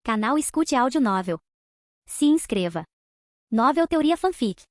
Canal Escute Áudio Novel. Se inscreva. Novel Teoria Fanfic.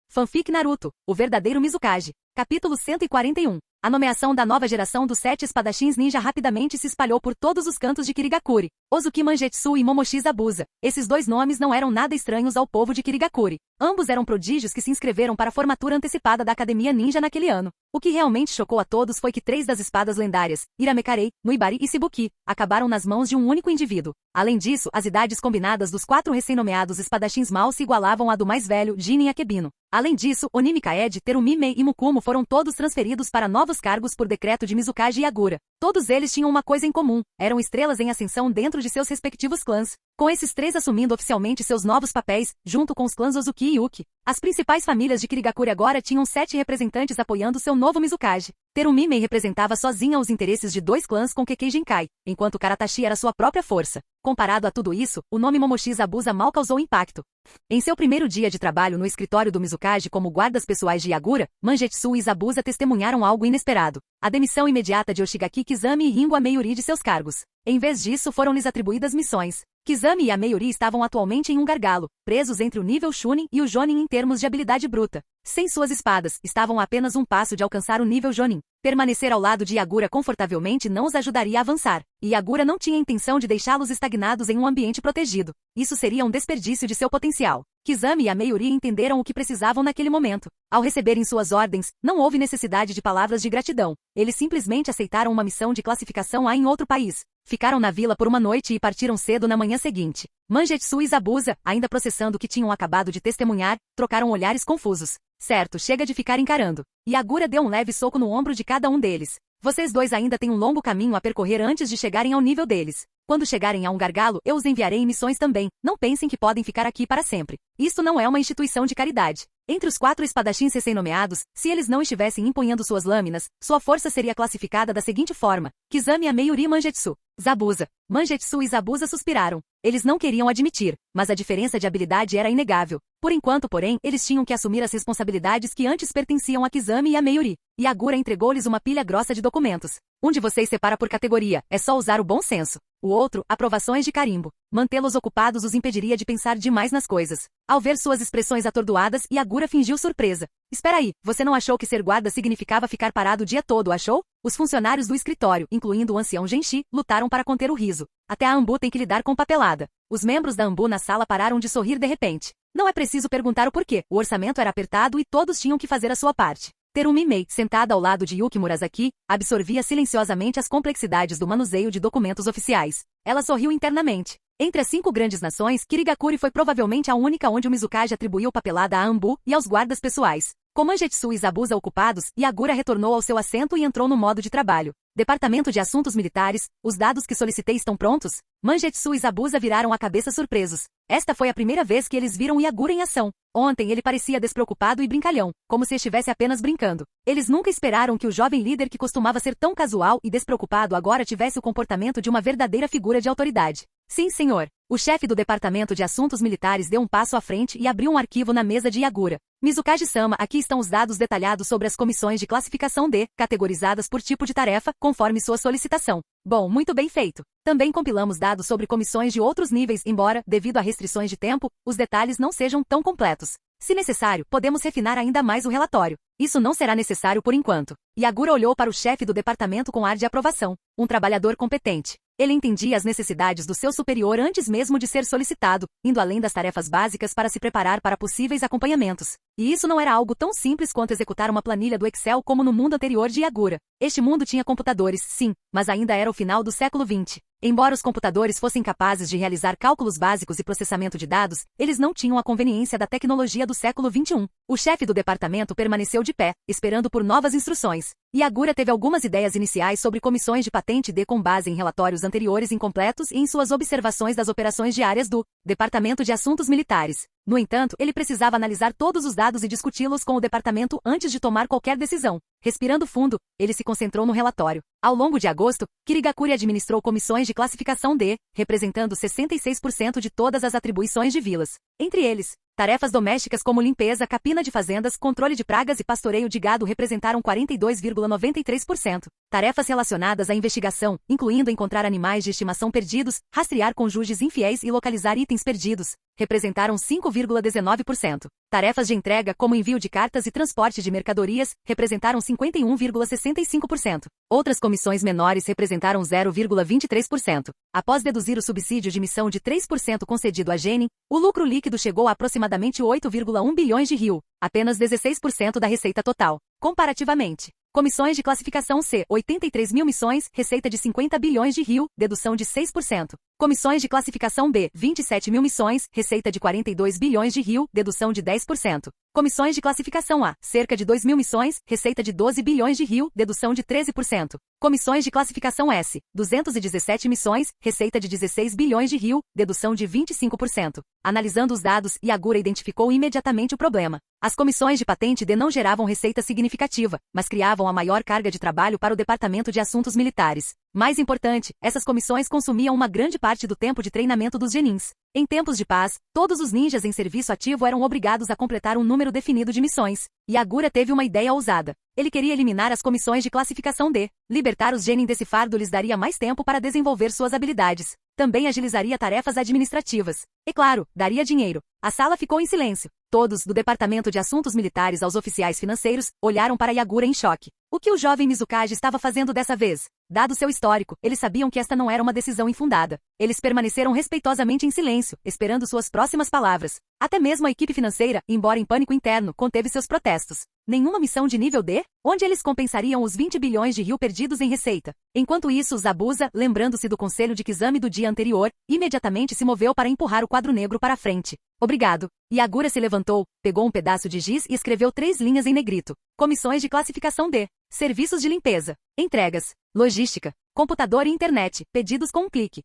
Fanfic Naruto, o verdadeiro Mizukage. Capítulo 141. A nomeação da nova geração dos 7 espadachins ninja rapidamente se espalhou por todos os cantos de Kirigakuri. Ozuki Mangetsu e Momoshi Zabuza. Esses dois nomes não eram nada estranhos ao povo de Kirigakuri. Ambos eram prodígios que se inscreveram para a formatura antecipada da Academia Ninja naquele ano. O que realmente chocou a todos foi que 3 das espadas lendárias, Iramekarei, Nuibari e Shibuki, acabaram nas mãos de um único indivíduo. Além disso, as idades combinadas dos 4 recém-nomeados espadachins mal se igualavam à do mais velho, Jinin Akebino. Além disso, Onimi Kaede, Terumi Mei e Mukumo foram todos transferidos para novos cargos por decreto de Mizukage Yagura. Todos eles tinham uma coisa em comum, eram estrelas em ascensão dentro de seus respectivos clãs. Com esses 3 assumindo oficialmente seus novos papéis, junto com os clãs Ozuki e Uki, as principais famílias de Kirigakuri agora tinham 7 representantes apoiando seu novo Mizukage. Terumi Mei representava sozinha os interesses de 2 clãs com Kekkei Genkai, enquanto Karatashi era sua própria força. Comparado a tudo isso, o nome Momoshi Zabuza mal causou impacto. Em seu primeiro dia de trabalho no escritório do Mizukage como guardas pessoais de Yagura, Mangetsu e Zabuza testemunharam algo inesperado: a demissão imediata de Oshigaki Kizami e Ringo Ameyuri de seus cargos. Em vez disso, foram-lhes atribuídas missões. Kizami e Ameyuri estavam atualmente em um gargalo, presos entre o nível Chunin e o Jonin em termos de habilidade bruta. Sem suas espadas, estavam a apenas um passo de alcançar o nível Jonin. Permanecer ao lado de Yagura confortavelmente não os ajudaria a avançar, e Yagura não tinha intenção de deixá-los estagnados em um ambiente protegido. Isso seria um desperdício de seu potencial. Kizami e Ameyuri entenderam o que precisavam naquele momento. Ao receberem suas ordens, não houve necessidade de palavras de gratidão. Eles simplesmente aceitaram uma missão de classificação A em outro país. Ficaram na vila por uma noite e partiram cedo na manhã seguinte. Mangetsu e Zabuza, ainda processando o que tinham acabado de testemunhar, trocaram olhares confusos. Certo, chega de ficar encarando. Yagura deu um leve soco no ombro de cada um deles. Vocês dois ainda têm um longo caminho a percorrer antes de chegarem ao nível deles. Quando chegarem a um gargalo, eu os enviarei em missões também. Não pensem que podem ficar aqui para sempre. Isto não é uma instituição de caridade. Entre os 4 espadachins recém-nomeados, se eles não estivessem empunhando suas lâminas, sua força seria classificada da seguinte forma: Kizami, Ameyuri e Mangetsu. Zabuza. Mangetsu e Zabuza suspiraram. Eles não queriam admitir, mas a diferença de habilidade era inegável. Por enquanto, porém, eles tinham que assumir as responsabilidades que antes pertenciam a Kizami e Ameyuri. Yagura entregou-lhes uma pilha grossa de documentos. Um de vocês separa por categoria, é só usar o bom senso. O outro, aprovações de carimbo. Mantê-los ocupados os impediria de pensar demais nas coisas. Ao ver suas expressões atordoadas, Yagura fingiu surpresa. Espera aí, você não achou que ser guarda significava ficar parado o dia todo, achou? Os funcionários do escritório, incluindo o ancião Genshi, lutaram para conter o riso. Até a Ambu tem que lidar com papelada. Os membros da Ambu na sala pararam de sorrir de repente. Não é preciso perguntar o porquê. O orçamento era apertado e todos tinham que fazer a sua parte. Terumi Mei, sentada ao lado de Yuki Murasaki, absorvia silenciosamente as complexidades do manuseio de documentos oficiais. Ela sorriu internamente. Entre as 5 grandes nações, Kirigakuri foi provavelmente a única onde o Mizukage atribuiu papelada a Ambu e aos guardas pessoais. Com Mangetsu e Zabuza ocupados, Yagura retornou ao seu assento e entrou no modo de trabalho. Departamento de Assuntos Militares, os dados que solicitei estão prontos? Mangetsu e Zabuza viraram a cabeça surpresos. Esta foi a primeira vez que eles viram Yagura em ação. Ontem ele parecia despreocupado e brincalhão, como se estivesse apenas brincando. Eles nunca esperaram que o jovem líder que costumava ser tão casual e despreocupado agora tivesse o comportamento de uma verdadeira figura de autoridade. Sim, senhor. O chefe do Departamento de Assuntos Militares deu um passo à frente e abriu um arquivo na mesa de Yagura. Mizukage-sama, aqui estão os dados detalhados sobre as comissões de classificação D, categorizadas por tipo de tarefa, conforme sua solicitação. Bom, muito bem feito. Também compilamos dados sobre comissões de outros níveis, embora, devido a restrições de tempo, os detalhes não sejam tão completos. Se necessário, podemos refinar ainda mais o relatório. Isso não será necessário por enquanto. Yagura olhou para o chefe do departamento com ar de aprovação. Um trabalhador competente. Ele entendia as necessidades do seu superior antes mesmo de ser solicitado, indo além das tarefas básicas para se preparar para possíveis acompanhamentos. E isso não era algo tão simples quanto executar uma planilha do Excel como no mundo anterior de Yagura. Este mundo tinha computadores, sim, mas ainda era o final do século XX. Embora os computadores fossem capazes de realizar cálculos básicos e processamento de dados, eles não tinham a conveniência da tecnologia do século XXI. O chefe do departamento permaneceu de pé, esperando por novas instruções. Yagura teve algumas ideias iniciais sobre comissões de patente D com base em relatórios anteriores incompletos e em suas observações das operações diárias do Departamento de Assuntos Militares. No entanto, ele precisava analisar todos os dados e discuti-los com o departamento antes de tomar qualquer decisão. Respirando fundo, ele se concentrou no relatório. Ao longo de agosto, Kirigakuri administrou comissões de classificação D, representando 66% de todas as atribuições de vilas. Entre eles, Tarefas domésticas como limpeza, capina de fazendas, controle de pragas e pastoreio de gado representaram 42,93%. Tarefas relacionadas à investigação, incluindo encontrar animais de estimação perdidos, rastrear cônjuges infiéis e localizar itens perdidos, representaram 5,19%. Tarefas de entrega, como envio de cartas e transporte de mercadorias, representaram 51,65%. Outras comissões menores representaram 0,23%. Após deduzir o subsídio de missão de 3% concedido à Gene, o lucro líquido chegou a aproximadamente 8,1 bilhões de RIL, apenas 16% da receita total. Comparativamente, comissões de classificação C, 83 mil missões, receita de 50 bilhões de RIL, dedução de 6%. Comissões de classificação B, 27 mil missões, receita de 42 bilhões de RIL, dedução de 10%. Comissões de classificação A, cerca de 2 mil missões, receita de 12 bilhões de RIL, dedução de 13%. Comissões de classificação S, 217 missões, receita de 16 bilhões de RIL, dedução de 25%. Analisando os dados, Iagura identificou imediatamente o problema. As comissões de patente D não geravam receita significativa, mas criavam a maior carga de trabalho para o Departamento de Assuntos Militares. Mais importante, essas comissões consumiam uma grande parte do tempo de treinamento dos genins. Em tempos de paz, todos os ninjas em serviço ativo eram obrigados a completar um número definido de missões. Iagura teve uma ideia ousada. Ele queria eliminar as comissões de classificação D. Libertar os genin desse fardo lhes daria mais tempo para desenvolver suas habilidades. Também agilizaria tarefas administrativas. E claro, daria dinheiro. A sala ficou em silêncio. Todos, do Departamento de Assuntos Militares aos oficiais financeiros, olharam para Iagura em choque. O que o jovem Mizukage estava fazendo dessa vez? Dado seu histórico, eles sabiam que esta não era uma decisão infundada. Eles permaneceram respeitosamente em silêncio, esperando suas próximas palavras. Até mesmo a equipe financeira, embora em pânico interno, conteve seus protestos. Nenhuma missão de nível D? Onde eles compensariam os 20 bilhões de RIL perdidos em receita? Enquanto isso, Zabuza, lembrando-se do conselho de Kizami do dia anterior, imediatamente se moveu para empurrar o quadro negro para a frente. Obrigado. Iagura se levantou, pegou um pedaço de giz e escreveu 3 linhas em negrito. Comissões de classificação D. Serviços de limpeza. Entregas. Logística. Computador e internet. Pedidos com um clique.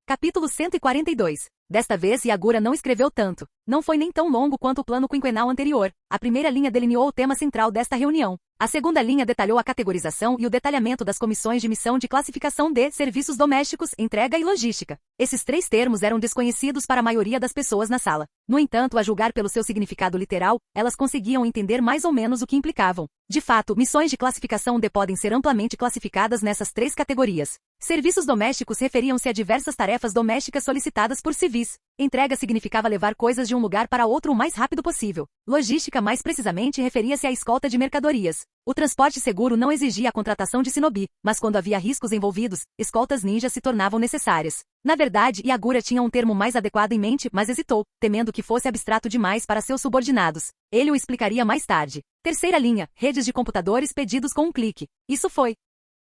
Capítulo 142. Desta vez, Iagura não escreveu tanto. Não foi nem tão longo quanto o plano quinquenal anterior. A primeira linha delineou o tema central desta reunião. A segunda linha detalhou a categorização e o detalhamento das comissões de missão de classificação D, serviços domésticos, entrega e logística. Esses 3 termos eram desconhecidos para a maioria das pessoas na sala. No entanto, a julgar pelo seu significado literal, elas conseguiam entender mais ou menos o que implicavam. De fato, missões de classificação D podem ser amplamente classificadas nessas 3 categorias. Serviços domésticos referiam-se a diversas tarefas domésticas solicitadas por civis. Entrega significava levar coisas de um lugar para outro o mais rápido possível. Logística, mais precisamente, referia-se à escolta de mercadorias. O transporte seguro não exigia a contratação de shinobi, mas quando havia riscos envolvidos, escoltas ninjas se tornavam necessárias. Na verdade, Iagura tinha um termo mais adequado em mente, mas hesitou, temendo que fosse abstrato demais para seus subordinados. Ele o explicaria mais tarde. Terceira linha, redes de computadores pedidos com um clique. Isso foi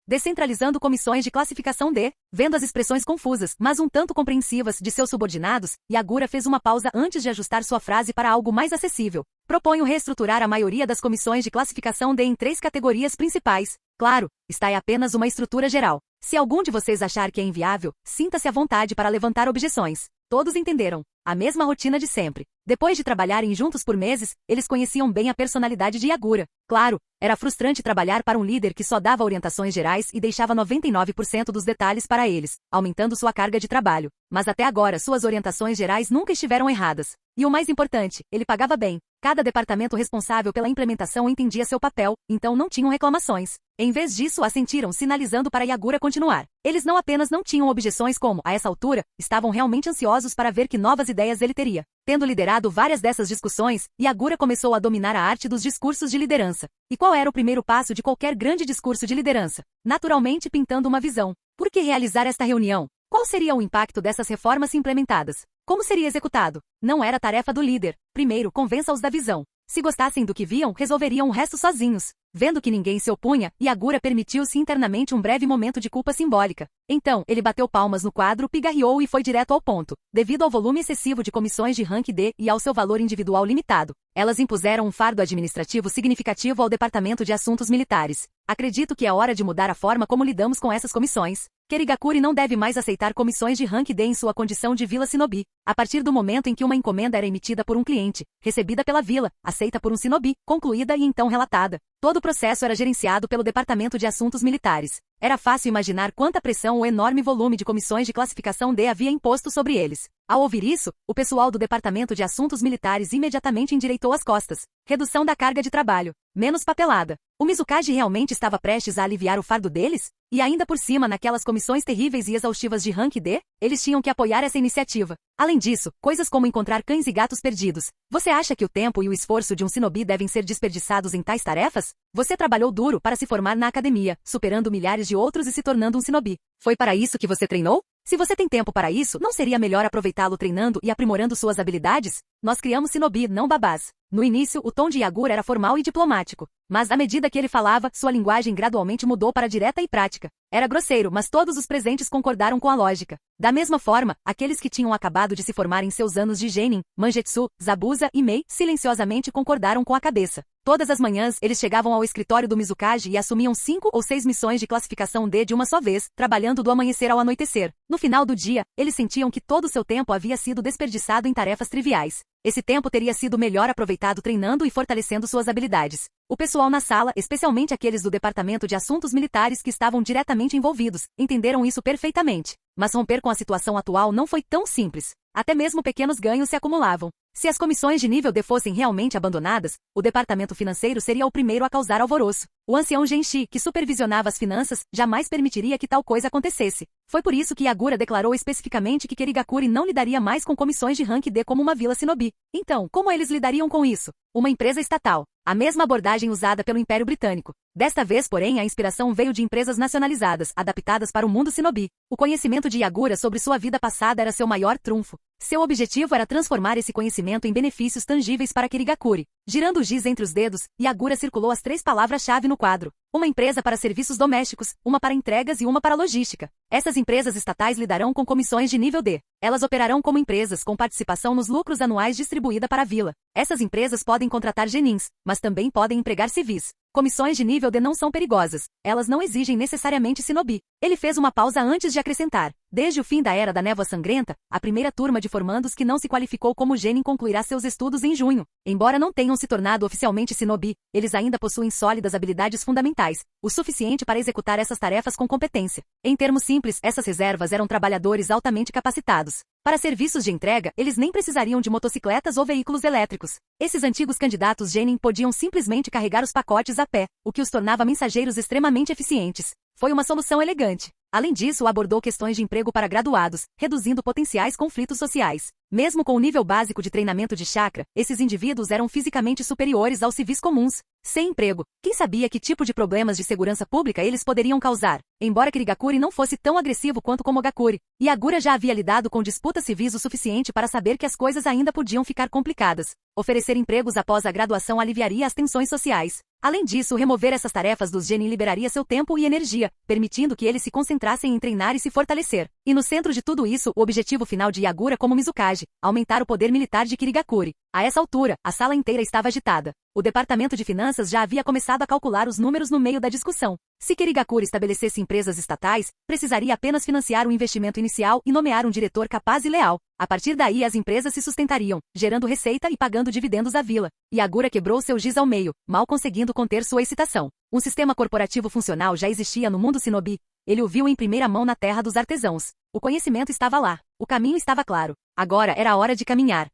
descentralizando comissões de classificação D, vendo as expressões confusas, mas um tanto compreensivas de seus subordinados, Iagura fez uma pausa antes de ajustar sua frase para algo mais acessível. Proponho reestruturar a maioria das comissões de classificação D em 3 categorias principais. Claro, esta é apenas uma estrutura geral. Se algum de vocês achar que é inviável, sinta-se à vontade para levantar objeções. Todos entenderam. A mesma rotina de sempre. Depois de trabalharem juntos por meses, eles conheciam bem a personalidade de Iagura. Claro, era frustrante trabalhar para um líder que só dava orientações gerais e deixava 99% dos detalhes para eles, aumentando sua carga de trabalho. Mas até agora suas orientações gerais nunca estiveram erradas. E o mais importante, ele pagava bem. Cada departamento responsável pela implementação entendia seu papel, então não tinham reclamações. Em vez disso, assentiram, sinalizando para Iagura continuar. Eles não apenas não tinham objeções como, a essa altura, estavam realmente ansiosos para ver que novas ideias ele teria. Tendo liderado várias dessas discussões, Iagura começou a dominar a arte dos discursos de liderança. E qual era o primeiro passo de qualquer grande discurso de liderança? Naturalmente, pintando uma visão. Por que realizar esta reunião? Qual seria o impacto dessas reformas implementadas? Como seria executado? Não era tarefa do líder. Primeiro, convença-os da visão. Se gostassem do que viam, resolveriam o resto sozinhos. Vendo que ninguém se opunha, Iagura permitiu-se internamente um breve momento de culpa simbólica. Então, ele bateu palmas no quadro, pigarreou e foi direto ao ponto. Devido ao volume excessivo de comissões de rank D e ao seu valor individual limitado, elas impuseram um fardo administrativo significativo ao Departamento de Assuntos Militares. Acredito que é hora de mudar a forma como lidamos com essas comissões. Kirigakuri não deve mais aceitar comissões de rank D em sua condição de vila shinobi. A partir do momento em que uma encomenda era emitida por um cliente, recebida pela vila, aceita por um shinobi, concluída e então relatada, todo o processo era gerenciado pelo Departamento de Assuntos Militares. Era fácil imaginar quanta pressão o enorme volume de comissões de classificação D havia imposto sobre eles. Ao ouvir isso, o pessoal do Departamento de Assuntos Militares imediatamente endireitou as costas. Redução da carga de trabalho. Menos papelada. O Mizukage realmente estava prestes a aliviar o fardo deles? E ainda por cima, naquelas comissões terríveis e exaustivas de rank D, eles tinham que apoiar essa iniciativa. Além disso, coisas como encontrar cães e gatos perdidos. Você acha que o tempo e o esforço de um shinobi devem ser desperdiçados em tais tarefas? Você trabalhou duro para se formar na academia, superando milhares de outros e se tornando um shinobi. Foi para isso que você treinou? Se você tem tempo para isso, não seria melhor aproveitá-lo treinando e aprimorando suas habilidades? Nós criamos shinobi, não babás. No início, o tom de Yagura era formal e diplomático. Mas à medida que ele falava, sua linguagem gradualmente mudou para direta e prática. Era grosseiro, mas todos os presentes concordaram com a lógica. Da mesma forma, aqueles que tinham acabado de se formar em seus anos de genin, Mangetsu, Zabuza e Mei, silenciosamente concordaram com a cabeça. Todas as manhãs, eles chegavam ao escritório do Mizukage e assumiam 5 ou 6 missões de classificação D de uma só vez, trabalhando do amanhecer ao anoitecer. No final do dia, eles sentiam que todo o seu tempo havia sido desperdiçado em tarefas triviais. Esse tempo teria sido melhor aproveitado treinando e fortalecendo suas habilidades. O pessoal na sala, especialmente aqueles do Departamento de Assuntos Militares que estavam diretamente envolvidos, entenderam isso perfeitamente. Mas romper com a situação atual não foi tão simples. Até mesmo pequenos ganhos se acumulavam. Se as comissões de nível D fossem realmente abandonadas, o departamento financeiro seria o primeiro a causar alvoroço. O ancião Genshi, que supervisionava as finanças, jamais permitiria que tal coisa acontecesse. Foi por isso que Yagura declarou especificamente que Kirigakuri não lidaria mais com comissões de rank D como uma vila shinobi. Então, como eles lidariam com isso? Uma empresa estatal. A mesma abordagem usada pelo Império Britânico. Desta vez, porém, a inspiração veio de empresas nacionalizadas, adaptadas para o mundo shinobi. O conhecimento de Yagura sobre sua vida passada era seu maior trunfo. Seu objetivo era transformar esse conhecimento em benefícios tangíveis para Kirigakuri. Girando o giz entre os dedos, Yagura circulou as 3 palavras-chave no quadro. Uma empresa para serviços domésticos, uma para entregas e uma para logística. Essas empresas estatais lidarão com comissões de nível D. Elas operarão como empresas com participação nos lucros anuais distribuída para a vila. Essas empresas podem contratar genins, mas também podem empregar civis. Comissões de nível D não são perigosas. Elas não exigem necessariamente shinobi. Ele fez uma pausa antes de acrescentar. Desde o fim da Era da Névoa Sangrenta, a primeira turma de formandos que não se qualificou como genin concluirá seus estudos em junho. Embora não tenham se tornado oficialmente shinobi, eles ainda possuem sólidas habilidades fundamentais, o suficiente para executar essas tarefas com competência. Em termos simples, essas reservas eram trabalhadores altamente capacitados. Para serviços de entrega, eles nem precisariam de motocicletas ou veículos elétricos. Esses antigos candidatos genin podiam simplesmente carregar os pacotes a pé, o que os tornava mensageiros extremamente eficientes. Foi uma solução elegante. Além disso, abordou questões de emprego para graduados, reduzindo potenciais conflitos sociais. Mesmo com o nível básico de treinamento de chakra, esses indivíduos eram fisicamente superiores aos civis comuns. Sem emprego, quem sabia que tipo de problemas de segurança pública eles poderiam causar? Embora Kirigakuri não fosse tão agressivo quanto Komogakuri, Yagura já havia lidado com disputas civis o suficiente para saber que as coisas ainda podiam ficar complicadas. Oferecer empregos após a graduação aliviaria as tensões sociais. Além disso, remover essas tarefas dos genin liberaria seu tempo e energia, permitindo que eles se concentrassem em treinar e se fortalecer. E no centro de tudo isso, o objetivo final de Yagura como Mizukage, aumentar o poder militar de Kirigakuri. A essa altura, a sala inteira estava agitada. O departamento de finanças já havia começado a calcular os números no meio da discussão. Se Kirigakuri estabelecesse empresas estatais, precisaria apenas financiar o investimento inicial e nomear um diretor capaz e leal. A partir daí as empresas se sustentariam, gerando receita e pagando dividendos à vila. Yagura quebrou seu giz ao meio, mal conseguindo conter sua excitação. Um sistema corporativo funcional já existia no mundo shinobi. Ele o viu em primeira mão na terra dos artesãos. O conhecimento estava lá. O caminho estava claro. Agora era a hora de caminhar.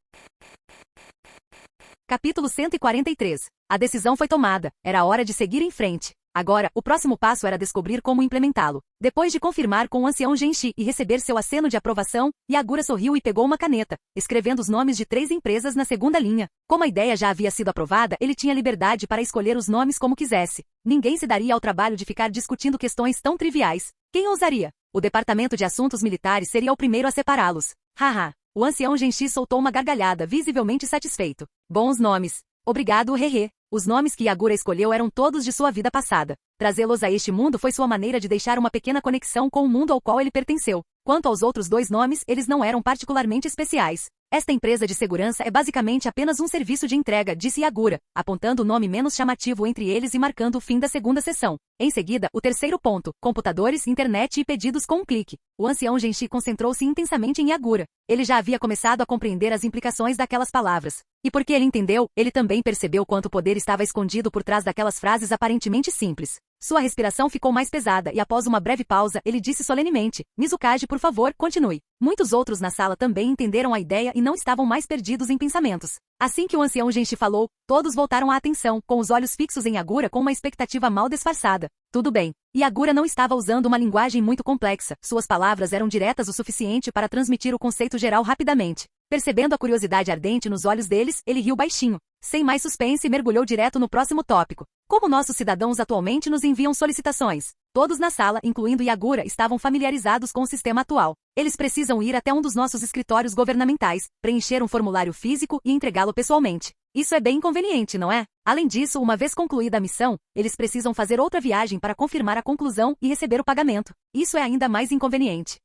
Capítulo 143. A decisão foi tomada. Era a hora de seguir em frente. Agora, o próximo passo era descobrir como implementá-lo. Depois de confirmar com o ancião Genshi e receber seu aceno de aprovação, Yagura sorriu e pegou uma caneta, escrevendo os nomes de 3 empresas na segunda linha. Como a ideia já havia sido aprovada, ele tinha liberdade para escolher os nomes como quisesse. Ninguém se daria ao trabalho de ficar discutindo questões tão triviais. Quem ousaria? O Departamento de Assuntos Militares seria o primeiro a separá-los. Haha. O ancião Genshi soltou uma gargalhada, visivelmente satisfeito. Bons nomes. Obrigado, Hehe. Os nomes que Yagura escolheu eram todos de sua vida passada. Trazê-los a este mundo foi sua maneira de deixar uma pequena conexão com o mundo ao qual ele pertenceu. Quanto aos outros 2 nomes, eles não eram particularmente especiais. Esta empresa de segurança é basicamente apenas um serviço de entrega, disse Yagura, apontando o nome menos chamativo entre eles e marcando o fim da segunda sessão. Em seguida, o terceiro ponto, computadores, internet e pedidos com um clique. O ancião Genshi concentrou-se intensamente em Yagura. Ele já havia começado a compreender as implicações daquelas palavras. E porque ele entendeu, ele também percebeu quanto poder estava escondido por trás daquelas frases aparentemente simples. Sua respiração ficou mais pesada e após uma breve pausa, ele disse solenemente, Mizukage, por favor, continue. Muitos outros na sala também entenderam a ideia e não estavam mais perdidos em pensamentos. Assim que o ancião Genshi falou, todos voltaram a atenção, com os olhos fixos em Yagura com uma expectativa mal disfarçada. Tudo bem. Yagura não estava usando uma linguagem muito complexa, suas palavras eram diretas o suficiente para transmitir o conceito geral rapidamente. Percebendo a curiosidade ardente nos olhos deles, ele riu baixinho. Sem mais suspense, mergulhou direto no próximo tópico. Como nossos cidadãos atualmente nos enviam solicitações? Todos na sala, incluindo Yagura, estavam familiarizados com o sistema atual. Eles precisam ir até um dos nossos escritórios governamentais, preencher um formulário físico e entregá-lo pessoalmente. Isso é bem inconveniente, não é? Além disso, uma vez concluída a missão, eles precisam fazer outra viagem para confirmar a conclusão e receber o pagamento. Isso é ainda mais inconveniente.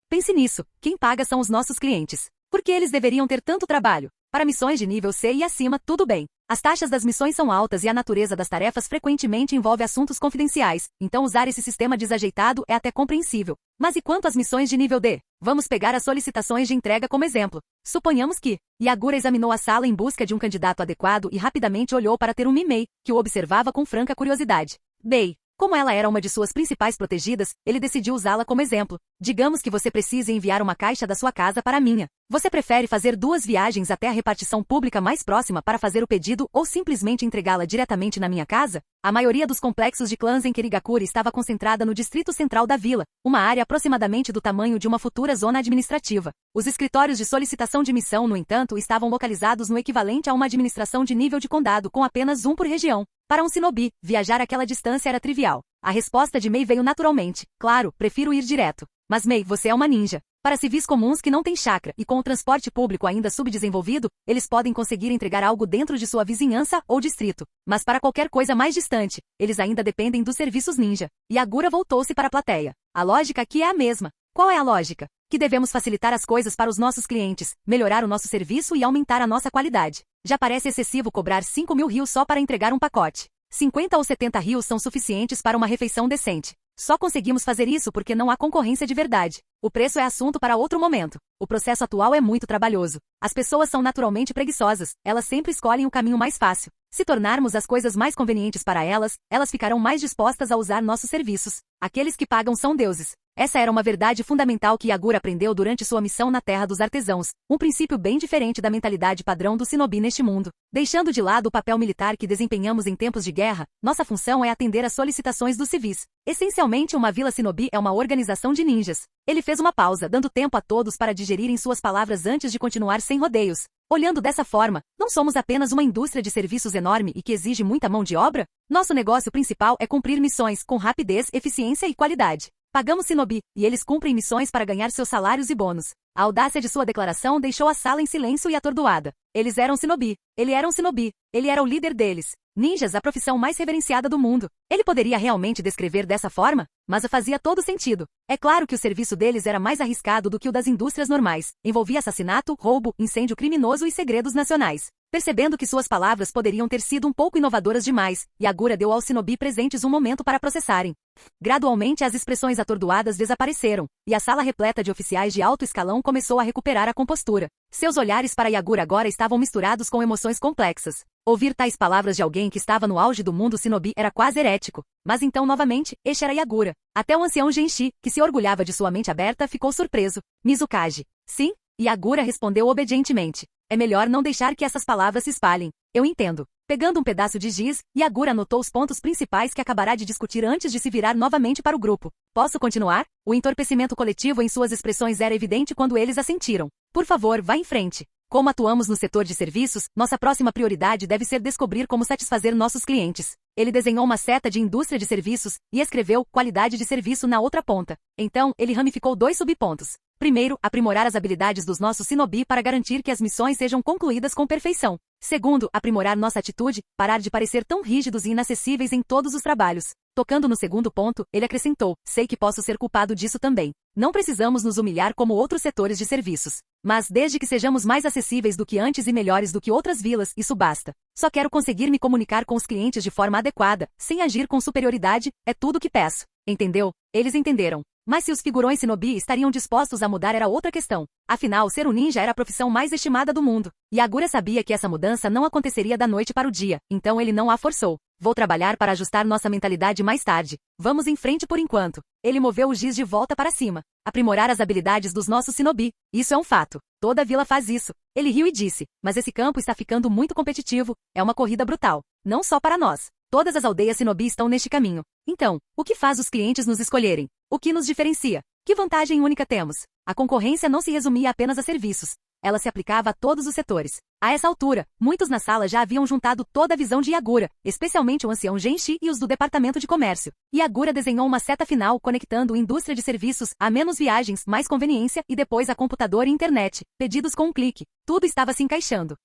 Pense nisso, quem paga são os nossos clientes. Por que eles deveriam ter tanto trabalho? Para missões de nível C e acima, tudo bem. As taxas das missões são altas e a natureza das tarefas frequentemente envolve assuntos confidenciais, então usar esse sistema desajeitado é até compreensível. Mas e quanto às missões de nível D? Vamos pegar as solicitações de entrega como exemplo. Suponhamos que Yagura examinou a sala em busca de um candidato adequado e rapidamente olhou para Terumi Mei, que o observava com franca curiosidade. Bem, como ela era uma de suas principais protegidas, ele decidiu usá-la como exemplo. Digamos que você precise enviar uma caixa da sua casa para a minha. Você prefere fazer 2 viagens até a repartição pública mais próxima para fazer o pedido ou simplesmente entregá-la diretamente na minha casa? A maioria dos complexos de clãs em Kirigakure estava concentrada no distrito central da vila, uma área aproximadamente do tamanho de uma futura zona administrativa. Os escritórios de solicitação de missão, no entanto, estavam localizados no equivalente a uma administração de nível de condado com apenas um por região. Para um shinobi, viajar aquela distância era trivial. A resposta de Mei veio naturalmente. Claro, prefiro ir direto. Mas Mei, você é uma ninja. Para civis comuns que não têm chakra e com o transporte público ainda subdesenvolvido, eles podem conseguir entregar algo dentro de sua vizinhança ou distrito. Mas para qualquer coisa mais distante, eles ainda dependem dos serviços ninja. Yagura voltou-se para a plateia. A lógica aqui é a mesma. Qual é a lógica? Que devemos facilitar as coisas para os nossos clientes, melhorar o nosso serviço e aumentar a nossa qualidade. Já parece excessivo cobrar 5.000 rios só para entregar um pacote. 50 ou 70 rios são suficientes para uma refeição decente. Só conseguimos fazer isso porque não há concorrência de verdade. O preço é assunto para outro momento. O processo atual é muito trabalhoso. As pessoas são naturalmente preguiçosas. Elas sempre escolhem o caminho mais fácil. Se tornarmos as coisas mais convenientes para elas, elas ficarão mais dispostas a usar nossos serviços. Aqueles que pagam são deuses. Essa era uma verdade fundamental que Yagura aprendeu durante sua missão na Terra dos Artesãos, um princípio bem diferente da mentalidade padrão do shinobi neste mundo. Deixando de lado o papel militar que desempenhamos em tempos de guerra, nossa função é atender às solicitações dos civis. Essencialmente, uma vila shinobi é uma organização de ninjas. Ele fez uma pausa, dando tempo a todos para digerirem suas palavras antes de continuar sem rodeios. Olhando dessa forma, não somos apenas uma indústria de serviços enorme e que exige muita mão de obra? Nosso negócio principal é cumprir missões com rapidez, eficiência e qualidade. Pagamos shinobi, e eles cumprem missões para ganhar seus salários e bônus. A audácia de sua declaração deixou a sala em silêncio e atordoada. Eles eram shinobi. Ele era um shinobi. Ele era o líder deles. Ninjas, a profissão mais reverenciada do mundo. Ele poderia realmente descrever dessa forma? Mas fazia todo sentido. É claro que o serviço deles era mais arriscado do que o das indústrias normais. Envolvia assassinato, roubo, incêndio criminoso e segredos nacionais. Percebendo que suas palavras poderiam ter sido um pouco inovadoras demais, Yagura deu aos shinobi presentes um momento para processarem. Gradualmente as expressões atordoadas desapareceram, e a sala repleta de oficiais de alto escalão começou a recuperar a compostura. Seus olhares para Yagura agora estavam misturados com emoções complexas. Ouvir tais palavras de alguém que estava no auge do mundo shinobi era quase herético. Mas então, novamente, este era Yagura. Até o ancião Genshi, que se orgulhava de sua mente aberta, ficou surpreso. Mizukage. Sim? Yagura respondeu obedientemente. É melhor não deixar que essas palavras se espalhem. Eu entendo. Pegando um pedaço de giz, Yagura anotou os pontos principais que acabará de discutir antes de se virar novamente para o grupo. Posso continuar? O entorpecimento coletivo em suas expressões era evidente quando eles assentiram. Por favor, vá em frente. Como atuamos no setor de serviços, nossa próxima prioridade deve ser descobrir como satisfazer nossos clientes. Ele desenhou uma seta de indústria de serviços e escreveu qualidade de serviço na outra ponta. Então, ele ramificou 2 subpontos. Primeiro, aprimorar as habilidades dos nossos shinobi para garantir que as missões sejam concluídas com perfeição. Segundo, aprimorar nossa atitude, parar de parecer tão rígidos e inacessíveis em todos os trabalhos. Tocando no segundo ponto, ele acrescentou, sei que posso ser culpado disso também. Não precisamos nos humilhar como outros setores de serviços. Mas desde que sejamos mais acessíveis do que antes e melhores do que outras vilas, isso basta. Só quero conseguir me comunicar com os clientes de forma adequada, sem agir com superioridade, é tudo que peço. Entendeu? Eles entenderam. Mas se os figurões shinobi estariam dispostos a mudar era outra questão. Afinal, ser um ninja era a profissão mais estimada do mundo. Yagura sabia que essa mudança não aconteceria da noite para o dia, então ele não a forçou. Vou trabalhar para ajustar nossa mentalidade mais tarde. Vamos em frente por enquanto. Ele moveu o giz de volta para cima. Aprimorar as habilidades dos nossos shinobi. Isso é um fato. Toda a vila faz isso. Ele riu e disse, mas esse campo está ficando muito competitivo. É uma corrida brutal. Não só para nós. Todas as aldeias shinobi estão neste caminho. Então, o que faz os clientes nos escolherem? O que nos diferencia? Que vantagem única temos? A concorrência não se resumia apenas a serviços. Ela se aplicava a todos os setores. A essa altura, muitos na sala já haviam juntado toda a visão de Yagura, especialmente o ancião Genshi e os do departamento de comércio. Yagura desenhou uma seta final conectando indústria de serviços a menos viagens, mais conveniência e depois a computador e internet. Pedidos com um clique. Tudo estava se encaixando.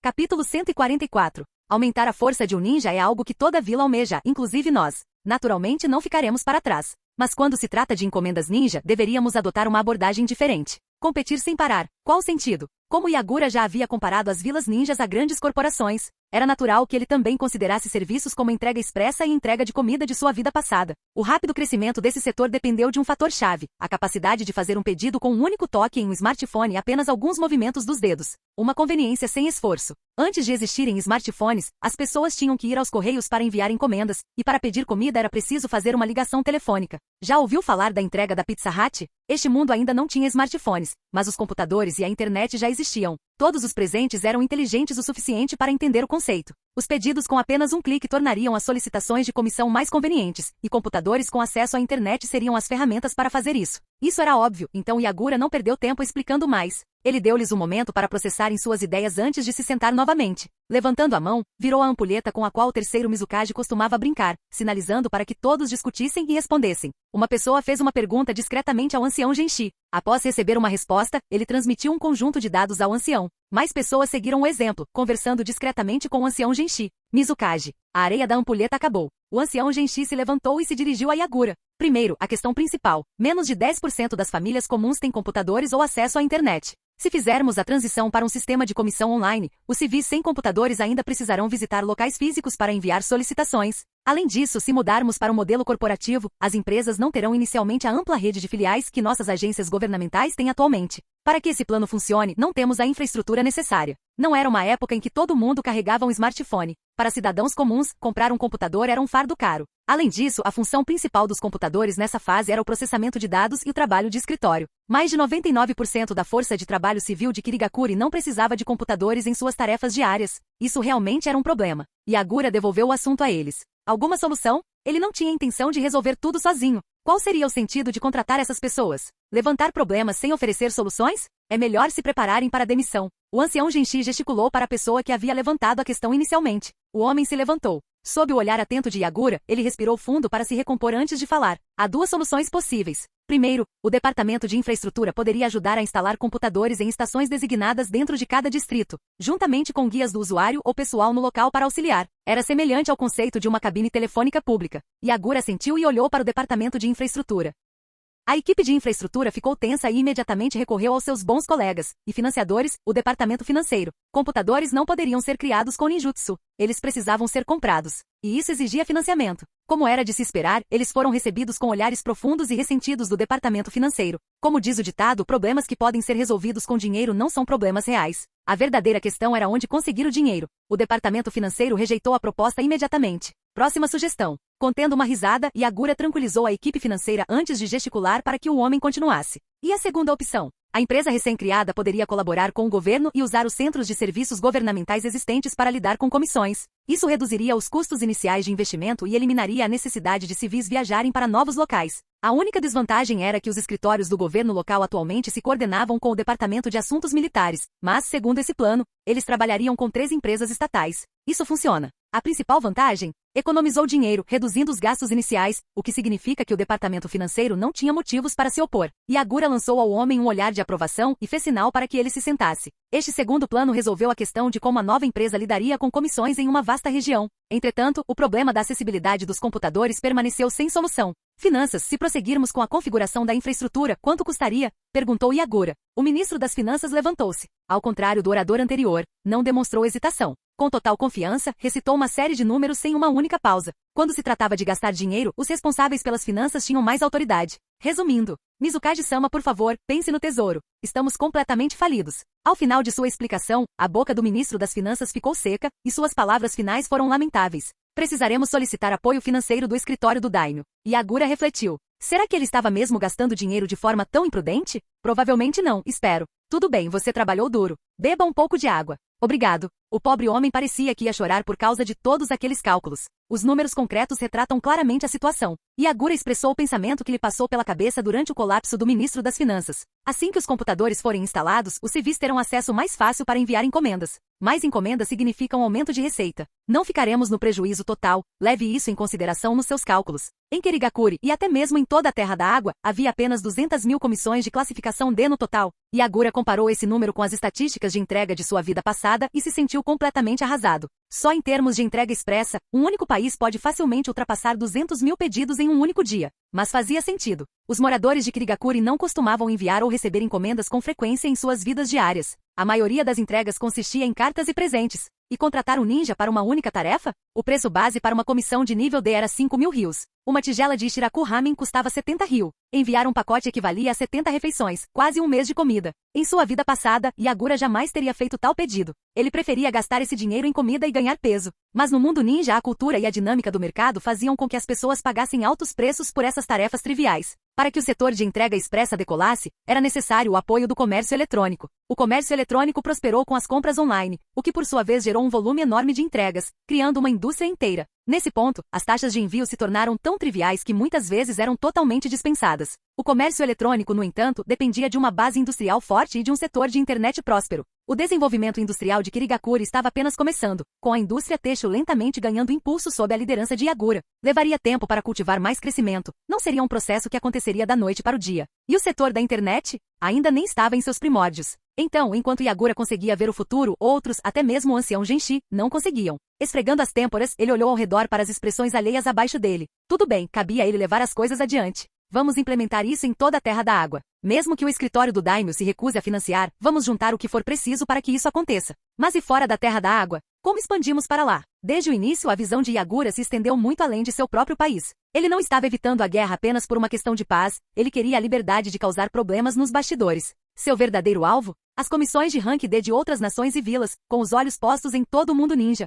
Capítulo 144. Aumentar a força de um ninja é algo que toda vila almeja, inclusive nós. Naturalmente não ficaremos para trás. Mas quando se trata de encomendas ninja, deveríamos adotar uma abordagem diferente. Competir sem parar. Qual o sentido? Como Yagura já havia comparado as vilas ninjas a grandes corporações, era natural que ele também considerasse serviços como entrega expressa e entrega de comida de sua vida passada. O rápido crescimento desse setor dependeu de um fator-chave, a capacidade de fazer um pedido com um único toque em um smartphone e apenas alguns movimentos dos dedos. Uma conveniência sem esforço. Antes de existirem smartphones, as pessoas tinham que ir aos correios para enviar encomendas, e para pedir comida era preciso fazer uma ligação telefônica. Já ouviu falar da entrega da Pizza Hut? Este mundo ainda não tinha smartphones, mas os computadores e a internet já existiam. Todos os presentes eram inteligentes o suficiente para entender o conceito. Os pedidos com apenas um clique tornariam as solicitações de comissão mais convenientes, e computadores com acesso à internet seriam as ferramentas para fazer isso. Isso era óbvio, então Yagura não perdeu tempo explicando mais. Ele deu-lhes um momento para processarem suas ideias antes de se sentar novamente. Levantando a mão, virou a ampulheta com a qual o terceiro Mizukage costumava brincar, sinalizando para que todos discutissem e respondessem. Uma pessoa fez uma pergunta discretamente ao ancião Genshi. Após receber uma resposta, ele transmitiu um conjunto de dados ao ancião. Mais pessoas seguiram o exemplo, conversando discretamente com o ancião Genshi. Mizukage. A areia da ampulheta acabou. O ancião Genshi se levantou e se dirigiu a Yagura. Primeiro, a questão principal. Menos de 10% das famílias comuns têm computadores ou acesso à internet. Se fizermos a transição para um sistema de comissão online, os civis sem computadores ainda precisarão visitar locais físicos para enviar solicitações. Além disso, se mudarmos para um modelo corporativo, as empresas não terão inicialmente a ampla rede de filiais que nossas agências governamentais têm atualmente. Para que esse plano funcione, não temos a infraestrutura necessária. Não era uma época em que todo mundo carregava um smartphone. Para cidadãos comuns, comprar um computador era um fardo caro. Além disso, a função principal dos computadores nessa fase era o processamento de dados e o trabalho de escritório. Mais de 99% da força de trabalho civil de Kirigakuri não precisava de computadores em suas tarefas diárias. Isso realmente era um problema. Yagura devolveu o assunto a eles. Alguma solução? Ele não tinha intenção de resolver tudo sozinho. Qual seria o sentido de contratar essas pessoas? Levantar problemas sem oferecer soluções? É melhor se prepararem para a demissão. O ancião Genshi gesticulou para a pessoa que havia levantado a questão inicialmente. O homem se levantou. Sob o olhar atento de Yagura, ele respirou fundo para se recompor antes de falar. Há duas soluções possíveis. Primeiro, o departamento de infraestrutura poderia ajudar a instalar computadores em estações designadas dentro de cada distrito, juntamente com guias do usuário ou pessoal no local para auxiliar. Era semelhante ao conceito de uma cabine telefônica pública. Yagura assentiu e olhou para o departamento de infraestrutura. A equipe de infraestrutura ficou tensa e imediatamente recorreu aos seus bons colegas e financiadores, o departamento financeiro. Computadores não poderiam ser criados com ninjutsu. Eles precisavam ser comprados. E isso exigia financiamento. Como era de se esperar, eles foram recebidos com olhares profundos e ressentidos do departamento financeiro. Como diz o ditado, problemas que podem ser resolvidos com dinheiro não são problemas reais. A verdadeira questão era onde conseguir o dinheiro. O departamento financeiro rejeitou a proposta imediatamente. Próxima sugestão. Contendo uma risada, Yagura tranquilizou a equipe financeira antes de gesticular para que o homem continuasse. E a segunda opção? A empresa recém-criada poderia colaborar com o governo e usar os centros de serviços governamentais existentes para lidar com comissões. Isso reduziria os custos iniciais de investimento e eliminaria a necessidade de civis viajarem para novos locais. A única desvantagem era que os escritórios do governo local atualmente se coordenavam com o Departamento de Assuntos Militares, mas, segundo esse plano, eles trabalhariam com 3 empresas estatais. Isso funciona. A principal vantagem? Economizou dinheiro, reduzindo os gastos iniciais, o que significa que o departamento financeiro não tinha motivos para se opor. Yagura lançou ao homem um olhar de aprovação e fez sinal para que ele se sentasse. Este segundo plano resolveu a questão de como a nova empresa lidaria com comissões em uma vasta região. Entretanto, o problema da acessibilidade dos computadores permaneceu sem solução. Finanças, se prosseguirmos com a configuração da infraestrutura, quanto custaria? Perguntou Yagura. O ministro das Finanças levantou-se. Ao contrário do orador anterior, não demonstrou hesitação. Com total confiança, recitou uma série de números sem uma única pausa. Quando se tratava de gastar dinheiro, os responsáveis pelas finanças tinham mais autoridade. Resumindo, Mizukaji-sama, por favor, pense no tesouro. Estamos completamente falidos. Ao final de sua explicação, a boca do ministro das Finanças ficou seca, e suas palavras finais foram lamentáveis. Precisaremos solicitar apoio financeiro do escritório do daimyo. Yagura refletiu. Será que ele estava mesmo gastando dinheiro de forma tão imprudente? Provavelmente não, espero. Tudo bem, você trabalhou duro. Beba um pouco de água. Obrigado. O pobre homem parecia que ia chorar por causa de todos aqueles cálculos. Os números concretos retratam claramente a situação. Yagura expressou o pensamento que lhe passou pela cabeça durante o colapso do ministro das Finanças. Assim que os computadores forem instalados, os civis terão acesso mais fácil para enviar encomendas. Mais encomendas significam aumento de receita. Não ficaremos no prejuízo total, leve isso em consideração nos seus cálculos. Em Kirigakuri, e até mesmo em toda a Terra da Água, havia apenas 200.000 comissões de classificação D no total. Yagura comparou esse número com as estatísticas de entrega de sua vida passada e se sentiu completamente arrasado. Só em termos de entrega expressa, um único país pode facilmente ultrapassar 200.000 pedidos em um único dia. Mas fazia sentido. Os moradores de Kirigakuri não costumavam enviar ou receber encomendas com frequência em suas vidas diárias. A maioria das entregas consistia em cartas e presentes. E contratar um ninja para uma única tarefa? O preço base para uma comissão de nível D era 5.000 rios. Uma tigela de Ichiraku Ramen custava 70 rios. Enviar um pacote equivalia a 70 refeições, quase um mês de comida. Em sua vida passada, Yagura jamais teria feito tal pedido. Ele preferia gastar esse dinheiro em comida e ganhar peso. Mas no mundo ninja, a cultura e a dinâmica do mercado faziam com que as pessoas pagassem altos preços por essas tarefas triviais. Para que o setor de entrega expressa decolasse, era necessário o apoio do comércio eletrônico. O comércio eletrônico prosperou com as compras online, o que por sua vez gerou um volume enorme de entregas, criando uma indústria inteira. Nesse ponto, as taxas de envio se tornaram tão triviais que muitas vezes eram totalmente dispensadas. O comércio eletrônico, no entanto, dependia de uma base industrial forte e de um setor de internet próspero. O desenvolvimento industrial de Kirigakuri estava apenas começando, com a indústria têxtil lentamente ganhando impulso sob a liderança de Yagura. Levaria tempo para cultivar mais crescimento, não seria um processo que aconteceria da noite para o dia. E o setor da internet? Ainda nem estava em seus primórdios. Então, enquanto Yagura conseguia ver o futuro, outros, até mesmo o ancião Genshi, não conseguiam. Esfregando as têmporas, ele olhou ao redor para as expressões alheias abaixo dele. Tudo bem, cabia a ele levar as coisas adiante. Vamos implementar isso em toda a Terra da Água. Mesmo que o escritório do daimyo se recuse a financiar, vamos juntar o que for preciso para que isso aconteça. Mas e fora da Terra da Água? Como expandimos para lá? Desde o início, a visão de Yagura se estendeu muito além de seu próprio país. Ele não estava evitando a guerra apenas por uma questão de paz, ele queria a liberdade de causar problemas nos bastidores. Seu verdadeiro alvo? As comissões de rank D de outras nações e vilas, com os olhos postos em todo o mundo ninja.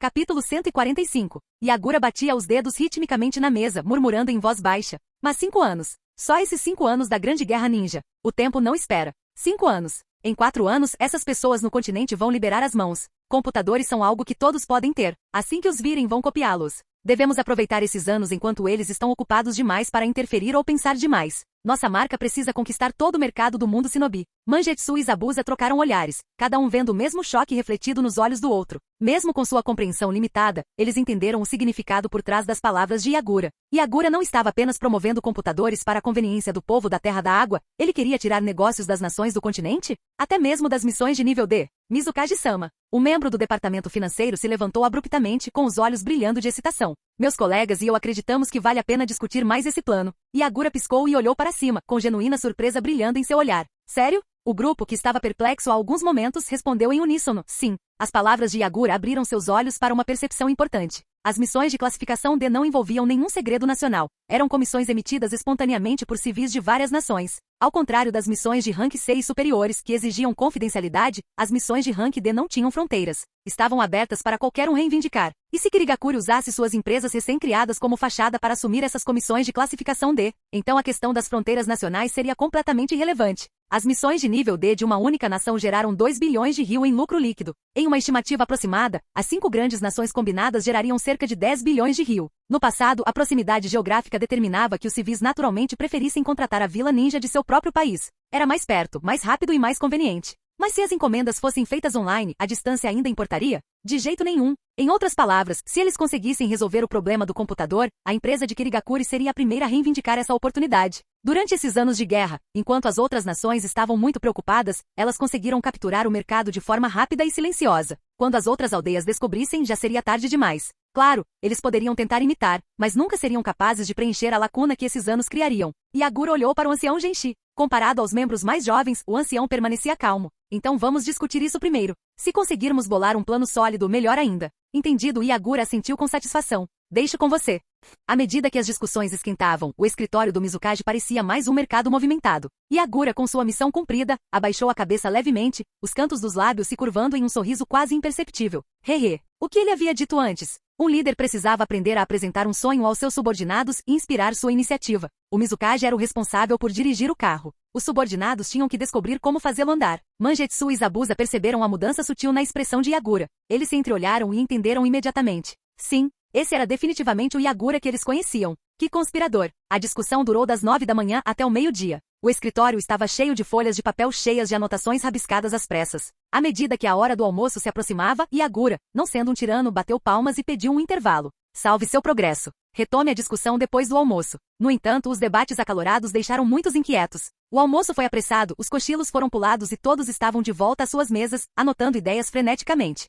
Capítulo 145. Yagura batia os dedos ritmicamente na mesa, murmurando em voz baixa. Mas 5 anos. Só esses 5 anos da Grande Guerra Ninja. O tempo não espera. 5 anos. Em 4 anos, essas pessoas no continente vão liberar as mãos. Computadores são algo que todos podem ter. Assim que os virem, vão copiá-los. Devemos aproveitar esses anos enquanto eles estão ocupados demais para interferir ou pensar demais. Nossa marca precisa conquistar todo o mercado do mundo shinobi. Mangetsu e Zabuza trocaram olhares, cada um vendo o mesmo choque refletido nos olhos do outro. Mesmo com sua compreensão limitada, eles entenderam o significado por trás das palavras de Yagura. Yagura não estava apenas promovendo computadores para a conveniência do povo da Terra da Água, ele queria tirar negócios das nações do continente? Até mesmo das missões de nível D. Mizukaji-sama. O membro do departamento financeiro se levantou abruptamente com os olhos brilhando de excitação. Meus colegas e eu acreditamos que vale a pena discutir mais esse plano. Yagura piscou e olhou para cima, com genuína surpresa brilhando em seu olhar. Sério? O grupo, que estava perplexo há alguns momentos, respondeu em uníssono, sim. As palavras de Yagura abriram seus olhos para uma percepção importante. As missões de classificação D não envolviam nenhum segredo nacional. Eram comissões emitidas espontaneamente por civis de várias nações. Ao contrário das missões de rank C e superiores, que exigiam confidencialidade, as missões de rank D não tinham fronteiras. Estavam abertas para qualquer um reivindicar. E se Kirigakuri usasse suas empresas recém-criadas como fachada para assumir essas comissões de classificação D, então a questão das fronteiras nacionais seria completamente irrelevante. As missões de nível D de uma única nação geraram 2 bilhões de rios em lucro líquido. Em uma estimativa aproximada, as 5 grandes nações combinadas gerariam cerca de 10 bilhões de rios. No passado, a proximidade geográfica determinava que os civis naturalmente preferissem contratar a vila ninja de seu próprio país. Era mais perto, mais rápido e mais conveniente. Mas se as encomendas fossem feitas online, a distância ainda importaria? De jeito nenhum. Em outras palavras, se eles conseguissem resolver o problema do computador, a empresa de Kirigakuri seria a primeira a reivindicar essa oportunidade. Durante esses anos de guerra, enquanto as outras nações estavam muito preocupadas, elas conseguiram capturar o mercado de forma rápida e silenciosa. Quando as outras aldeias descobrissem, já seria tarde demais. Claro, eles poderiam tentar imitar, mas nunca seriam capazes de preencher a lacuna que esses anos criariam. Yagura olhou para o ancião Genshi. Comparado aos membros mais jovens, o ancião permanecia calmo. Então vamos discutir isso primeiro. Se conseguirmos bolar um plano sólido, melhor ainda. Entendido, Yagura assentiu com satisfação. Deixo com você. À medida que as discussões esquentavam, o escritório do Mizukage parecia mais um mercado movimentado. Yagura, com sua missão cumprida, abaixou a cabeça levemente, os cantos dos lábios se curvando em um sorriso quase imperceptível. Hehe. O que ele havia dito antes? Um líder precisava aprender a apresentar um sonho aos seus subordinados e inspirar sua iniciativa. O Mizukage era o responsável por dirigir o carro. Os subordinados tinham que descobrir como fazê-lo andar. Mangetsu e Zabuza perceberam a mudança sutil na expressão de Yagura. Eles se entreolharam e entenderam imediatamente. Sim, esse era definitivamente o Yagura que eles conheciam. Que conspirador! A discussão durou das 9 da manhã até o meio-dia. O escritório estava cheio de folhas de papel cheias de anotações rabiscadas às pressas. À medida que a hora do almoço se aproximava, Yagura, não sendo um tirano, bateu palmas e pediu um intervalo. Salve seu progresso. Retome a discussão depois do almoço. No entanto, os debates acalorados deixaram muitos inquietos. O almoço foi apressado, os cochilos foram pulados e todos estavam de volta às suas mesas, anotando ideias freneticamente.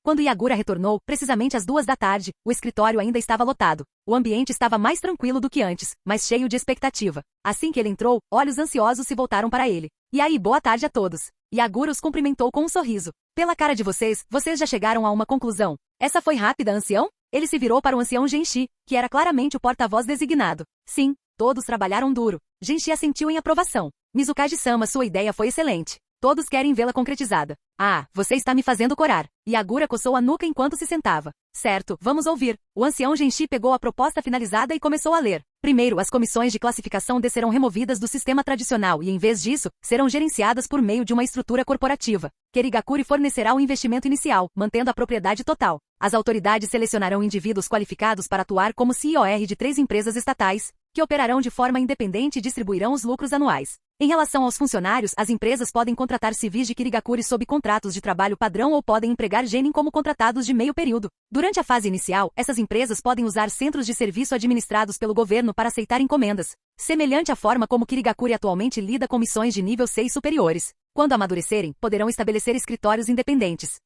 Quando Yagura retornou, precisamente às 2 da tarde, o escritório ainda estava lotado. O ambiente estava mais tranquilo do que antes, mas cheio de expectativa. Assim que ele entrou, olhos ansiosos se voltaram para ele. E aí, boa tarde a todos. Yagura os cumprimentou com um sorriso. Pela cara de vocês, vocês já chegaram a uma conclusão. Essa foi rápida, ancião? Ele se virou para o ancião Genshi, que era claramente o porta-voz designado. Sim, todos trabalharam duro. Genshi assentiu em aprovação. Mizukage-sama, sua ideia foi excelente. Todos querem vê-la concretizada. Ah, você está me fazendo corar. Yagura coçou a nuca enquanto se sentava. Certo, vamos ouvir. O ancião Genshi pegou a proposta finalizada e começou a ler. Primeiro, as comissões de classificação serão removidas do sistema tradicional e, em vez disso, serão gerenciadas por meio de uma estrutura corporativa. Kirigakuri fornecerá o investimento inicial, mantendo a propriedade total. As autoridades selecionarão indivíduos qualificados para atuar como CIOR de 3 empresas estatais, que operarão de forma independente e distribuirão os lucros anuais. Em relação aos funcionários, as empresas podem contratar civis de Kirigakuri sob contratos de trabalho padrão ou podem empregar genin como contratados de meio período. Durante a fase inicial, essas empresas podem usar centros de serviço administrados pelo governo para aceitar encomendas, semelhante à forma como Kirigakuri atualmente lida com missões de nível 6 superiores. Quando amadurecerem, poderão estabelecer escritórios independentes.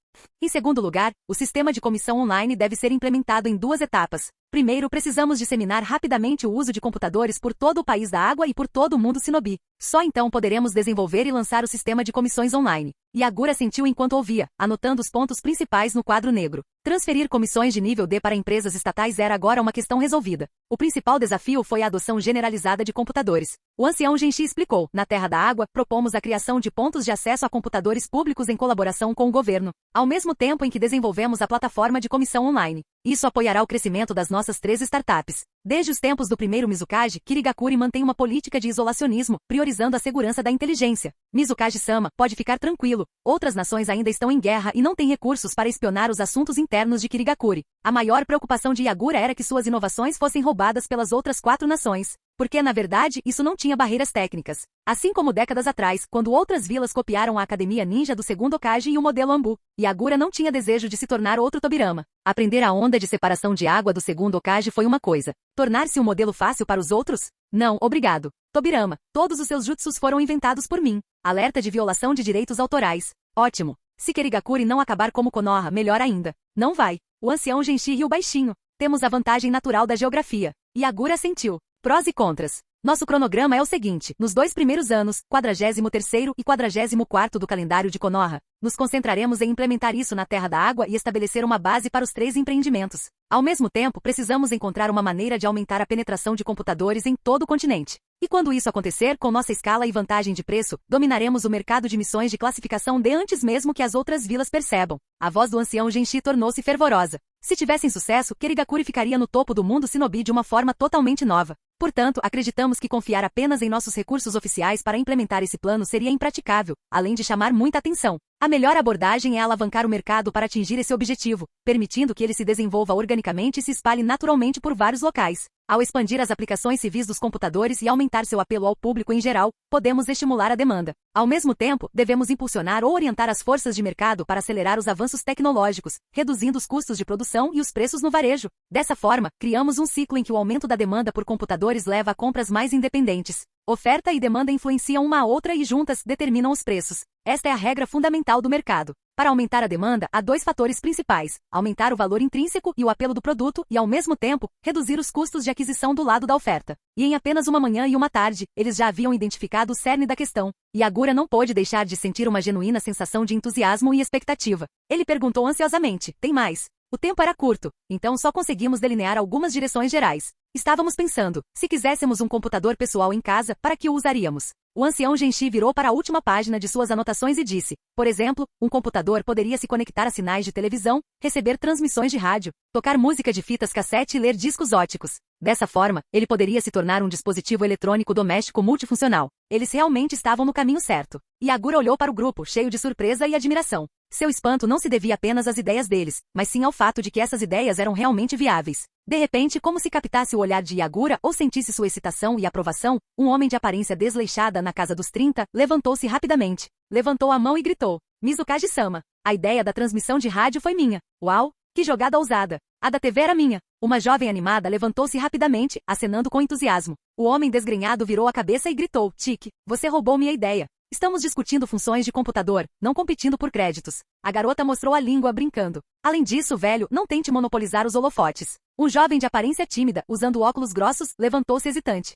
Em segundo lugar, o sistema de comissão online deve ser implementado em 2 etapas. Primeiro, precisamos disseminar rapidamente o uso de computadores por todo o país da água e por todo o mundo Shinobi. Só então poderemos desenvolver e lançar o sistema de comissões online. Yagura sentiu enquanto ouvia, anotando os pontos principais no quadro negro. Transferir comissões de nível D para empresas estatais era agora uma questão resolvida. O principal desafio foi a adoção generalizada de computadores. O ancião Genshi explicou, na Terra da Água, propomos a criação de pontos de acesso a computadores públicos em colaboração com o governo, ao mesmo tempo em que desenvolvemos a plataforma de comissão online. Isso apoiará o crescimento das nossas 3 startups. Desde os tempos do primeiro Mizukage, Kirigakuri mantém uma política de isolacionismo, priorizando a segurança da inteligência. Mizukage-sama, pode ficar tranquilo. Outras nações ainda estão em guerra e não têm recursos para espionar os assuntos internos de Kirigakuri. A maior preocupação de Yagura era que suas inovações fossem roubadas pelas outras 4 nações. Porque, na verdade, isso não tinha barreiras técnicas. Assim como décadas atrás, quando outras vilas copiaram a Academia Ninja do segundo Hokage e o modelo Ambu, Yagura não tinha desejo de se tornar outro Tobirama. Aprender a onda de separação de água do segundo Hokage foi uma coisa. Tornar-se um modelo fácil para os outros? Não, obrigado. Tobirama, todos os seus jutsus foram inventados por mim. Alerta de violação de direitos autorais. Ótimo. Se Kirigakuri não acabar como Konoha, melhor ainda. Não vai. O ancião Genshi riu baixinho. Temos a vantagem natural da geografia. Yagura assentiu. Prós e contras. Nosso cronograma é o seguinte: nos 2 primeiros anos, 43º e 44º do calendário de Konoha, nos concentraremos em implementar isso na Terra da Água e estabelecer uma base para os 3 empreendimentos. Ao mesmo tempo, precisamos encontrar uma maneira de aumentar a penetração de computadores em todo o continente. E quando isso acontecer, com nossa escala e vantagem de preço, dominaremos o mercado de missões de classificação D antes mesmo que as outras vilas percebam. A voz do ancião Genshi tornou-se fervorosa. Se tivessem sucesso, Kirigakuri ficaria no topo do mundo Shinobi de uma forma totalmente nova. Portanto, acreditamos que confiar apenas em nossos recursos oficiais para implementar esse plano seria impraticável, além de chamar muita atenção. A melhor abordagem é alavancar o mercado para atingir esse objetivo, permitindo que ele se desenvolva organicamente e se espalhe naturalmente por vários locais. Ao expandir as aplicações civis dos computadores e aumentar seu apelo ao público em geral, podemos estimular a demanda. Ao mesmo tempo, devemos impulsionar ou orientar as forças de mercado para acelerar os avanços tecnológicos, reduzindo os custos de produção e os preços no varejo. Dessa forma, criamos um ciclo em que o aumento da demanda por computadores computadores leva a compras mais independentes. Oferta e demanda influenciam uma a outra e juntas determinam os preços. Esta é a regra fundamental do mercado. Para aumentar a demanda, há dois fatores principais: aumentar o valor intrínseco e o apelo do produto e, ao mesmo tempo, reduzir os custos de aquisição do lado da oferta. E em apenas uma manhã e uma tarde, eles já haviam identificado o cerne da questão. Yagura não pôde deixar de sentir uma genuína sensação de entusiasmo e expectativa. Ele perguntou ansiosamente: tem mais? O tempo era curto, então só conseguimos delinear algumas direções gerais. Estávamos pensando, se quiséssemos um computador pessoal em casa, para que o usaríamos? O ancião Genshi virou para a última página de suas anotações e disse: por exemplo, um computador poderia se conectar a sinais de televisão, receber transmissões de rádio, tocar música de fitas cassete e ler discos óticos. Dessa forma, ele poderia se tornar um dispositivo eletrônico doméstico multifuncional. Eles realmente estavam no caminho certo. Yagura olhou para o grupo, cheio de surpresa e admiração. Seu espanto não se devia apenas às ideias deles, mas sim ao fato de que essas ideias eram realmente viáveis. De repente, como se captasse o olhar de Yagura ou sentisse sua excitação e aprovação, um homem de aparência desleixada na casa dos 30 levantou-se rapidamente. Levantou a mão e gritou: Mizukaji-sama, a ideia da transmissão de rádio foi minha. Uau, que jogada ousada! A da TV era minha. Uma jovem animada levantou-se rapidamente, acenando com entusiasmo. O homem desgrenhado virou a cabeça e gritou: Tique, você roubou minha ideia. Estamos discutindo funções de computador, não competindo por créditos. A garota mostrou a língua brincando. Além disso, velho, não tente monopolizar os holofotes. Um jovem de aparência tímida, usando óculos grossos, levantou-se hesitante.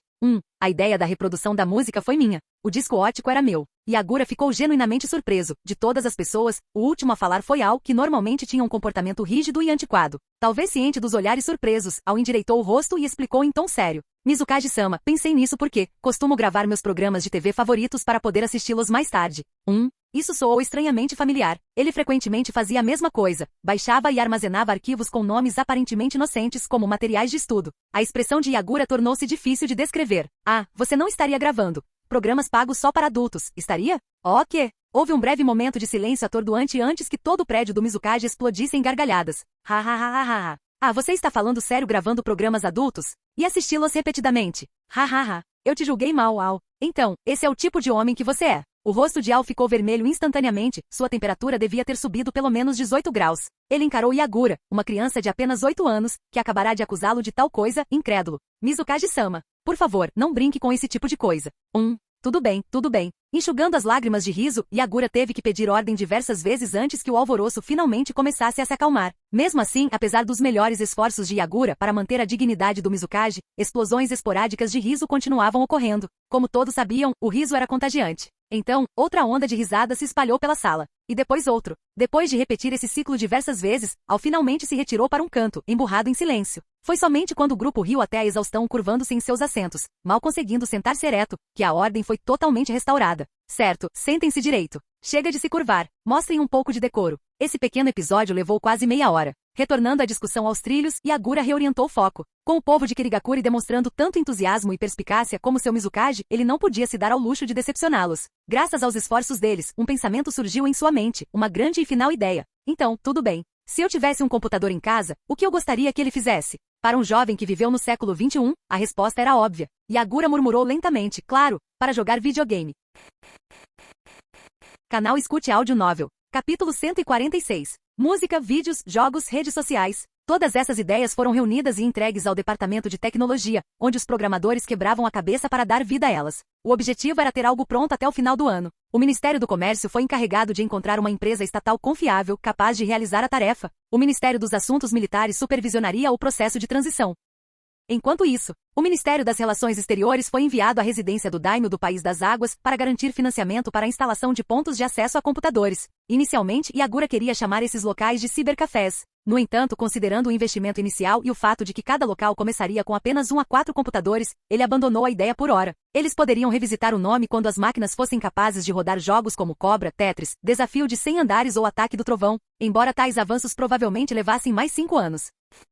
A ideia da reprodução da música foi minha. O disco ótico era meu. Yagura ficou genuinamente surpreso. De todas as pessoas, o último a falar foi Ao, que normalmente tinha um comportamento rígido e antiquado. Talvez ciente dos olhares surpresos, Ao endireitou o rosto e explicou em tom sério: Mizukaji-sama, pensei nisso porque costumo gravar meus programas de TV favoritos para poder assisti-los mais tarde. Isso soou estranhamente familiar. Ele frequentemente fazia a mesma coisa. Baixava e armazenava arquivos com nomes aparentemente inocentes como materiais de estudo. A expressão de Yagura tornou-se difícil de descrever. Você não estaria gravando programas pagos só para adultos, estaria? Que? Houve um breve momento de silêncio atordoante antes que todo o prédio do Mizukaji explodisse em gargalhadas. Você está falando sério gravando programas adultos? E assisti-los repetidamente? Eu te julguei mal, Ao. Então, esse é o tipo de homem que você é. O rosto de Ao ficou vermelho instantaneamente, sua temperatura devia ter subido pelo menos 18 graus. Ele encarou Yagura, uma criança de apenas 8 anos, que acabará de acusá-lo de tal coisa, incrédulo. Mizukaji-sama, por favor, não brinque com esse tipo de coisa. Tudo bem, tudo bem. Enxugando as lágrimas de riso, Yagura teve que pedir ordem diversas vezes antes que o alvoroço finalmente começasse a se acalmar. Mesmo assim, apesar dos melhores esforços de Yagura para manter a dignidade do Mizukaji, explosões esporádicas de riso continuavam ocorrendo. Como todos sabiam, o riso era contagiante. Então, outra onda de risada se espalhou pela sala. E depois outro. Depois de repetir esse ciclo diversas vezes, Ao finalmente se retirou para um canto, emburrado em silêncio. Foi somente quando o grupo riu até a exaustão curvando-se em seus assentos, mal conseguindo sentar-se ereto, que a ordem foi totalmente restaurada. Certo, sentem-se direito. Chega de se curvar. Mostrem um pouco de decoro. Esse pequeno episódio levou quase meia hora. Retornando a discussão aos trilhos, Yagura reorientou o foco. Com o povo de Kirigakuri demonstrando tanto entusiasmo e perspicácia como seu Mizukaji, ele não podia se dar ao luxo de decepcioná-los. Graças aos esforços deles, um pensamento surgiu em sua mente, uma grande e final ideia. Então, tudo bem. Se eu tivesse um computador em casa, o que eu gostaria que ele fizesse? Para um jovem que viveu no século XXI, a resposta era óbvia. Yagura murmurou lentamente: claro, para jogar videogame. Canal Escute Áudio Novel. Capítulo 146. Música, vídeos, jogos, redes sociais. Todas essas ideias foram reunidas e entregues ao departamento de tecnologia, onde os programadores quebravam a cabeça para dar vida a elas. O objetivo era ter algo pronto até o final do ano. O Ministério do Comércio foi encarregado de encontrar uma empresa estatal confiável, capaz de realizar a tarefa. O Ministério dos Assuntos Militares supervisionaria o processo de transição. Enquanto isso, o Ministério das Relações Exteriores foi enviado à residência do daimyo do País das Águas para garantir financiamento para a instalação de pontos de acesso a computadores. Inicialmente, Yagura queria chamar esses locais de cibercafés. No entanto, considerando o investimento inicial e o fato de que cada local começaria com apenas 1 a 4 computadores, ele abandonou a ideia por hora. Eles poderiam revisitar o nome quando as máquinas fossem capazes de rodar jogos como Cobra, Tetris, Desafio de 100 Andares ou Ataque do Trovão, embora tais avanços provavelmente levassem mais 5 anos.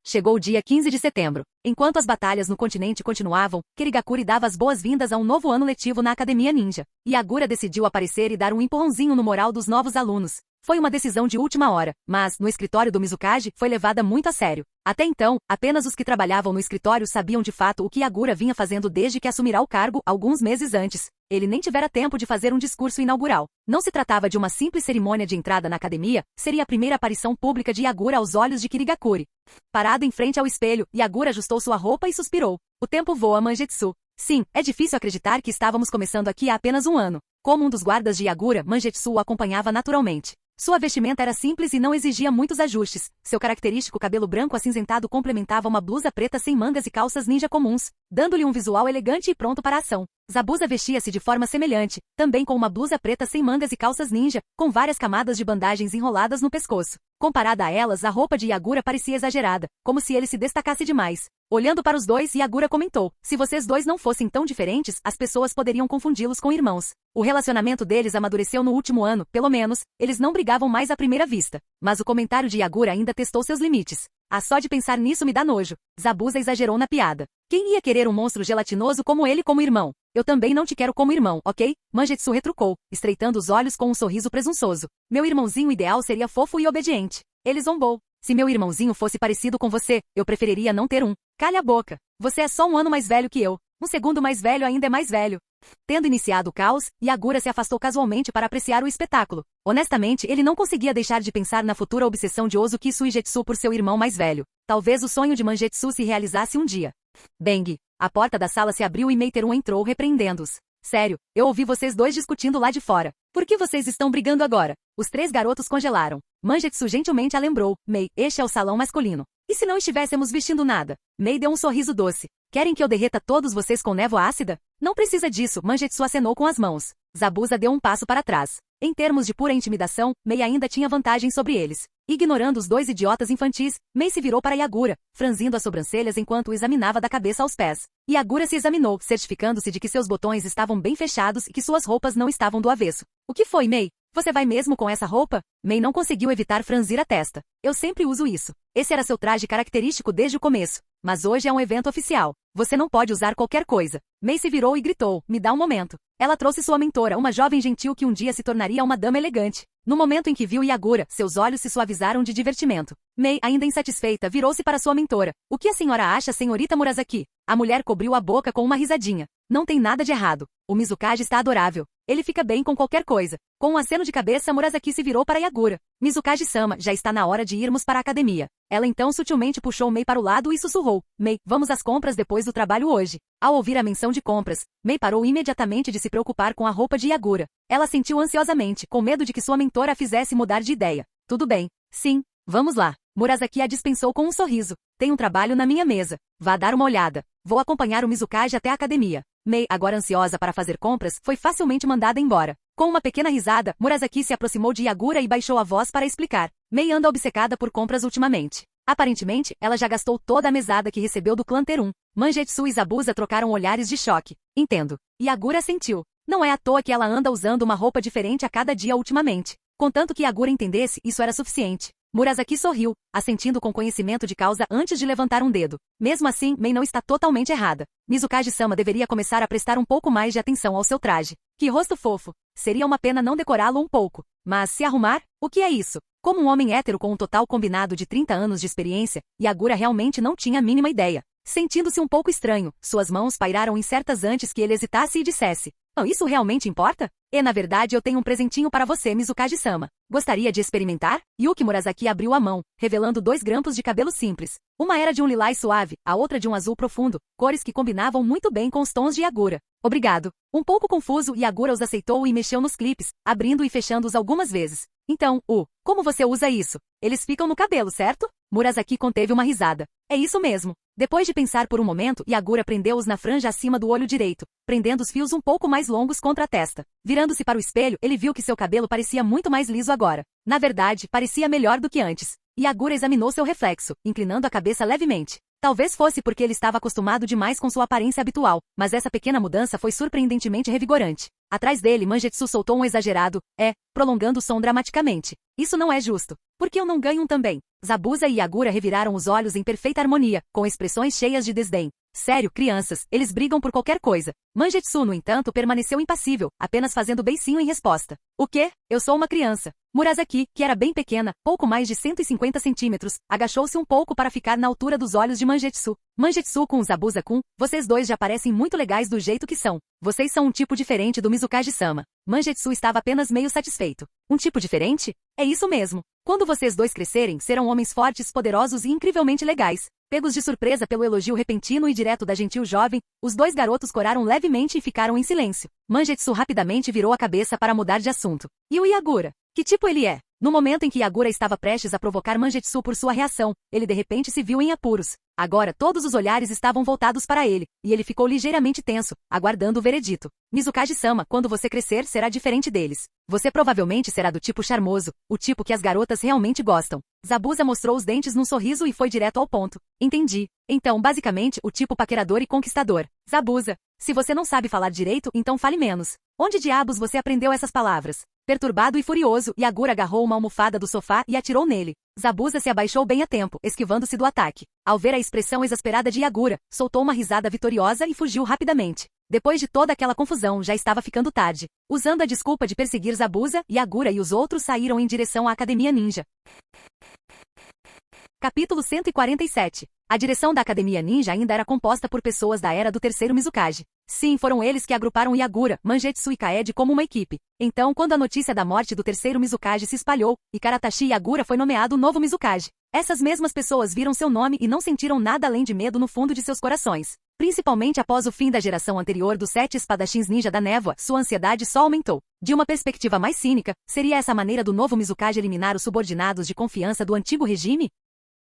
Chegou o dia 15 de setembro. Enquanto as batalhas no continente continuavam, Kirigakuri dava as boas-vindas a um novo ano letivo na Academia Ninja. Yagura decidiu aparecer e dar um empurrãozinho no moral dos novos alunos. Foi uma decisão de última hora, mas, no escritório do Mizukage, foi levada muito a sério. Até então, apenas os que trabalhavam no escritório sabiam de fato o que Yagura vinha fazendo desde que assumirá o cargo alguns meses antes. Ele nem tivera tempo de fazer um discurso inaugural. Não se tratava de uma simples cerimônia de entrada na academia, seria a primeira aparição pública de Yagura aos olhos de Kirigakuri. Parado em frente ao espelho, Yagura ajustou sua roupa e suspirou. O tempo voa, Mangetsu. Sim, é difícil acreditar que estávamos começando aqui há apenas um ano. Como um dos guardas de Yagura, Mangetsu o acompanhava naturalmente. Sua vestimenta era simples e não exigia muitos ajustes. Seu característico cabelo branco acinzentado complementava uma blusa preta sem mangas e calças ninja comuns, dando-lhe um visual elegante e pronto para a ação. Zabuza vestia-se de forma semelhante, também com uma blusa preta sem mangas e calças ninja, com várias camadas de bandagens enroladas no pescoço. Comparada a elas, a roupa de Yagura parecia exagerada, como se ele se destacasse demais. Olhando para os dois, Yagura comentou: se vocês dois não fossem tão diferentes, as pessoas poderiam confundi-los com irmãos. O relacionamento deles amadureceu no último ano, pelo menos, eles não brigavam mais à primeira vista. Mas o comentário de Yagura ainda testou seus limites. Ah, só de pensar nisso me dá nojo. Zabuza exagerou na piada. Quem ia querer um monstro gelatinoso como ele como irmão? Eu também não te quero como irmão, ok? Mangetsu retrucou, estreitando os olhos com um sorriso presunçoso. Meu irmãozinho ideal seria fofo e obediente. Ele zombou. Se meu irmãozinho fosse parecido com você, eu preferiria não ter um. Calha a boca. Você é só um ano mais velho que eu. Um segundo mais velho ainda é mais velho. Tendo iniciado o caos, Yagura se afastou casualmente para apreciar o espetáculo. Honestamente, ele não conseguia deixar de pensar na futura obsessão de Ozuki Suigetsu por seu irmão mais velho. Talvez o sonho de Mangetsu se realizasse um dia. Bang! A porta da sala se abriu e Meiteru entrou repreendendo-os. Sério, eu ouvi vocês dois discutindo lá de fora. Por que vocês estão brigando agora? Os três garotos congelaram. Mangetsu gentilmente a lembrou. Mei, este é o salão masculino. E se não estivéssemos vestindo nada? Mei deu um sorriso doce. Querem que eu derreta todos vocês com névoa ácida? Não precisa disso, Mangetsu acenou com as mãos. Zabuza deu um passo para trás. Em termos de pura intimidação, Mei ainda tinha vantagem sobre eles. Ignorando os dois idiotas infantis, Mei se virou para Yagura, franzindo as sobrancelhas enquanto o examinava da cabeça aos pés. Yagura se examinou, certificando-se de que seus botões estavam bem fechados e que suas roupas não estavam do avesso. O que foi, Mei? Você vai mesmo com essa roupa? Mei não conseguiu evitar franzir a testa. Eu sempre uso isso. Esse era seu traje característico desde o começo. Mas hoje é um evento oficial. Você não pode usar qualquer coisa. Mei se virou e gritou, me dá um momento. Ela trouxe sua mentora, uma jovem gentil que um dia se tornaria uma dama elegante. No momento em que viu Yagura, seus olhos se suavizaram de divertimento. Mei, ainda insatisfeita, virou-se para sua mentora. O que a senhora acha, senhorita Murasaki? A mulher cobriu a boca com uma risadinha. Não tem nada de errado. O Mizukage está adorável. Ele fica bem com qualquer coisa. Com um aceno de cabeça, Murasaki se virou para Yagura. Mizukage-sama, já está na hora de irmos para a academia. Ela então sutilmente puxou Mei para o lado e sussurrou. Mei, vamos às compras depois do trabalho hoje. Ao ouvir a menção de compras, Mei parou imediatamente de se preocupar com a roupa de Yagura. Ela sentiu ansiosamente, com medo de que sua mentora a fizesse mudar de ideia. Tudo bem. Sim, vamos lá. Murasaki a dispensou com um sorriso. Tem um trabalho na minha mesa. Vá dar uma olhada. Vou acompanhar o Mizukage até a academia. Mei, agora ansiosa para fazer compras, foi facilmente mandada embora. Com uma pequena risada, Murasaki se aproximou de Yagura e baixou a voz para explicar. Mei anda obcecada por compras ultimamente. Aparentemente, ela já gastou toda a mesada que recebeu do clã Terun. Mangetsu e Zabuza trocaram olhares de choque. Entendo. Yagura sentiu. Não é à toa que ela anda usando uma roupa diferente a cada dia ultimamente. Contanto que Yagura entendesse, isso era suficiente. Murasaki sorriu, assentindo com conhecimento de causa antes de levantar um dedo. Mesmo assim, Mei não está totalmente errada. Mizukage-sama deveria começar a prestar um pouco mais de atenção ao seu traje. Que rosto fofo. Seria uma pena não decorá-lo um pouco. Mas se arrumar? O que é isso? Como um homem hétero com um total combinado de 30 anos de experiência, Yagura realmente não tinha a mínima ideia. Sentindo-se um pouco estranho, suas mãos pairaram incertas antes que ele hesitasse e dissesse. Oh, isso realmente importa? E na verdade eu tenho um presentinho para você, Mizukage-sama. Gostaria de experimentar? Yuki Murasaki abriu a mão, revelando 2 grampos de cabelo simples. Uma era de um lilás suave, a outra de um azul profundo, cores que combinavam muito bem com os tons de Yagura. Obrigado. Um pouco confuso, Yagura os aceitou e mexeu nos clipes, abrindo e fechando-os algumas vezes. Então, como você usa isso? Eles ficam no cabelo, certo? Murasaki conteve uma risada. É isso mesmo. Depois de pensar por um momento, Yagura prendeu-os na franja acima do olho direito, prendendo os fios um pouco mais longos contra a testa. Virando-se para o espelho, ele viu que seu cabelo parecia muito mais liso agora. Na verdade, parecia melhor do que antes. Yagura examinou seu reflexo, inclinando a cabeça levemente. Talvez fosse porque ele estava acostumado demais com sua aparência habitual, mas essa pequena mudança foi surpreendentemente revigorante. Atrás dele, Mangetsu soltou um exagerado, prolongando o som dramaticamente. Isso não é justo. Por que eu não ganho um também? Zabuza e Yagura reviraram os olhos em perfeita harmonia, com expressões cheias de desdém. Sério, crianças, eles brigam por qualquer coisa. Mangetsu, no entanto, permaneceu impassível, apenas fazendo beicinho em resposta. O quê? Eu sou uma criança. Murasaki, que era bem pequena, pouco mais de 150 centímetros, agachou-se um pouco para ficar na altura dos olhos de Mangetsu. Mangetsu com Zabuza-kun, vocês dois já parecem muito legais do jeito que são. Vocês são um tipo diferente do Mizukage-sama. Mangetsu estava apenas meio satisfeito. Um tipo diferente? É isso mesmo. Quando vocês dois crescerem, serão homens fortes, poderosos e incrivelmente legais. Pegos de surpresa pelo elogio repentino e direto da gentil jovem, os dois garotos coraram levemente e ficaram em silêncio. Mangetsu rapidamente virou a cabeça para mudar de assunto. E o Yagura? Que tipo ele é? No momento em que Yagura estava prestes a provocar Mangetsu por sua reação, ele de repente se viu em apuros. Agora todos os olhares estavam voltados para ele, e ele ficou ligeiramente tenso, aguardando o veredito. Mizukage-sama, quando você crescer, será diferente deles. Você provavelmente será do tipo charmoso, o tipo que as garotas realmente gostam. Zabuza mostrou os dentes num sorriso e foi direto ao ponto. Entendi. Então, basicamente, o tipo paquerador e conquistador. Zabuza, se você não sabe falar direito, então fale menos. Onde diabos você aprendeu essas palavras? Perturbado e furioso, Yagura agarrou uma almofada do sofá e atirou nele. Zabuza se abaixou bem a tempo, esquivando-se do ataque. Ao ver a expressão exasperada de Yagura, soltou uma risada vitoriosa e fugiu rapidamente. Depois de toda aquela confusão, já estava ficando tarde. Usando a desculpa de perseguir Zabuza, Yagura e os outros saíram em direção à Academia Ninja. Capítulo 147. A direção da Academia Ninja ainda era composta por pessoas da era do terceiro Mizukage. Sim, foram eles que agruparam Yagura, Mangetsu e Kaede como uma equipe. Então, quando a notícia da morte do terceiro Mizukage se espalhou, e Karatashi Yagura foi nomeado novo Mizukage, essas mesmas pessoas viram seu nome e não sentiram nada além de medo no fundo de seus corações. Principalmente após o fim da geração anterior dos 7 espadachins ninja da névoa, sua ansiedade só aumentou. De uma perspectiva mais cínica, seria essa a maneira do novo Mizukage eliminar os subordinados de confiança do antigo regime?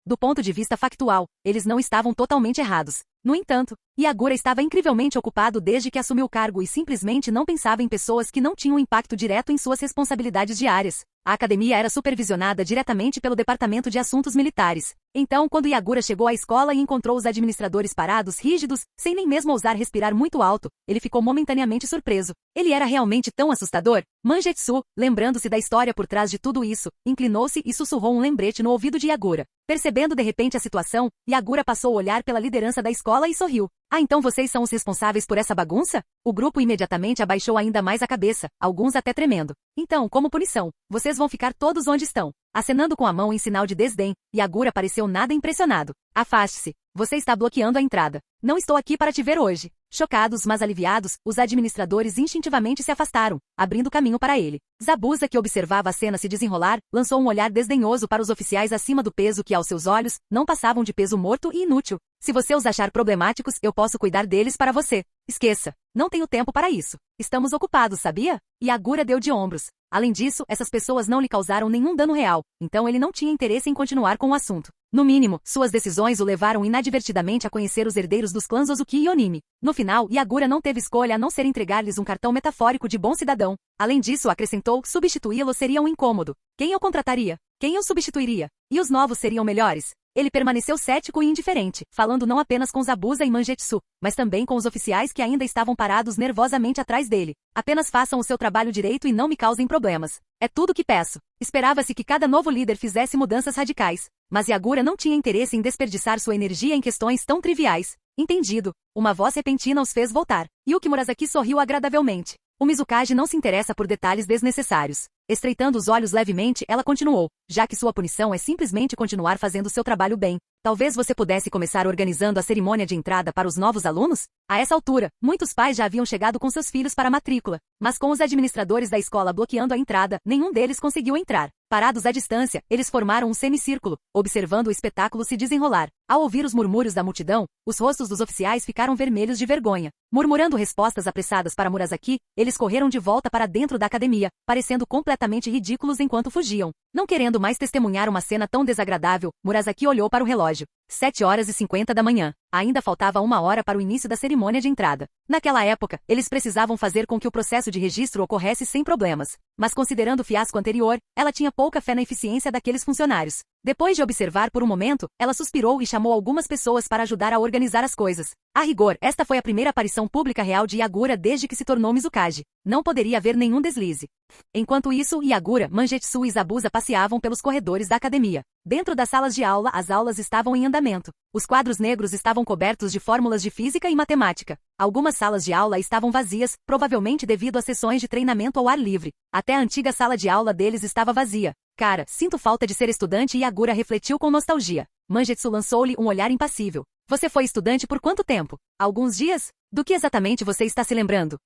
Do ponto de vista factual, eles não estavam totalmente errados. No entanto, Yagura estava incrivelmente ocupado desde que assumiu o cargo e simplesmente não pensava em pessoas que não tinham impacto direto em suas responsabilidades diárias. A academia era supervisionada diretamente pelo Departamento de Assuntos Militares. Então, quando Yagura chegou à escola e encontrou os administradores parados, rígidos, sem nem mesmo ousar respirar muito alto, ele ficou momentaneamente surpreso. Ele era realmente tão assustador? Mangetsu, lembrando-se da história por trás de tudo isso, inclinou-se e sussurrou um lembrete no ouvido de Yagura. Percebendo de repente a situação, Yagura passou a olhar pela liderança da escola e sorriu. Ah, então vocês são os responsáveis por essa bagunça? O grupo imediatamente abaixou ainda mais a cabeça, alguns até tremendo. Então, como punição, vocês vão ficar todos onde estão. Acenando com a mão em sinal de desdém, Yagura pareceu nada impressionado. Afaste-se. Você está bloqueando a entrada. Não estou aqui para te ver hoje. Chocados, mas aliviados, os administradores instintivamente se afastaram, abrindo caminho para ele. Zabuza, que observava a cena se desenrolar, lançou um olhar desdenhoso para os oficiais acima do peso que, aos seus olhos, não passavam de peso morto e inútil. Se você os achar problemáticos, eu posso cuidar deles para você. Esqueça. Não tenho tempo para isso. Estamos ocupados, sabia? Yagura deu de ombros. Além disso, essas pessoas não lhe causaram nenhum dano real, então ele não tinha interesse em continuar com o assunto. No mínimo, suas decisões o levaram inadvertidamente a conhecer os herdeiros dos clãs Ozuki e Onimi. No final, Yagura não teve escolha a não ser entregar-lhes um cartão metafórico de bom cidadão. Além disso, acrescentou, substituí-lo seria um incômodo. Quem eu contrataria? Quem eu substituiria? E os novos seriam melhores? Ele permaneceu cético e indiferente, falando não apenas com Zabuza e Mangetsu, mas também com os oficiais que ainda estavam parados nervosamente atrás dele. Apenas façam o seu trabalho direito e não me causem problemas. É tudo o que peço. Esperava-se que cada novo líder fizesse mudanças radicais, mas Yagura não tinha interesse em desperdiçar sua energia em questões tão triviais. Entendido. Uma voz repentina os fez voltar. Yuki Murasaki sorriu agradavelmente. O Mizukage não se interessa por detalhes desnecessários. Estreitando os olhos levemente, ela continuou, já que sua punição é simplesmente continuar fazendo seu trabalho bem. Talvez você pudesse começar organizando a cerimônia de entrada para os novos alunos? A essa altura, muitos pais já haviam chegado com seus filhos para a matrícula, mas com os administradores da escola bloqueando a entrada, nenhum deles conseguiu entrar. Parados à distância, eles formaram um semicírculo, observando o espetáculo se desenrolar. Ao ouvir os murmúrios da multidão, os rostos dos oficiais ficaram vermelhos de vergonha. Murmurando respostas apressadas para Murasaki, eles correram de volta para dentro da academia, parecendo completamente ridículos enquanto fugiam. Não querendo mais testemunhar uma cena tão desagradável, Murasaki olhou para o relógio. 7h50 da manhã. Ainda faltava 1 hora para o início da cerimônia de entrada. Naquela época, eles precisavam fazer com que o processo de registro ocorresse sem problemas. Mas considerando o fiasco anterior, ela tinha pouca fé na eficiência daqueles funcionários. Depois de observar por um momento, ela suspirou e chamou algumas pessoas para ajudar a organizar as coisas. A rigor, esta foi a primeira aparição pública real de Yagura desde que se tornou Mizukage. Não poderia haver nenhum deslize. Enquanto isso, Yagura, Mangetsu e Zabuza passeavam pelos corredores da academia. Dentro das salas de aula, as aulas estavam em andamento. treinamento. Os quadros negros estavam cobertos de fórmulas de física e matemática. Algumas salas de aula estavam vazias, provavelmente devido a sessões de treinamento ao ar livre. Até a antiga sala de aula deles estava vazia. Cara, sinto falta de ser estudante, Yagura refletiu com nostalgia. Mangetsu lançou-lhe um olhar impassível. Você foi estudante por quanto tempo? Alguns dias? Do que exatamente você está se lembrando?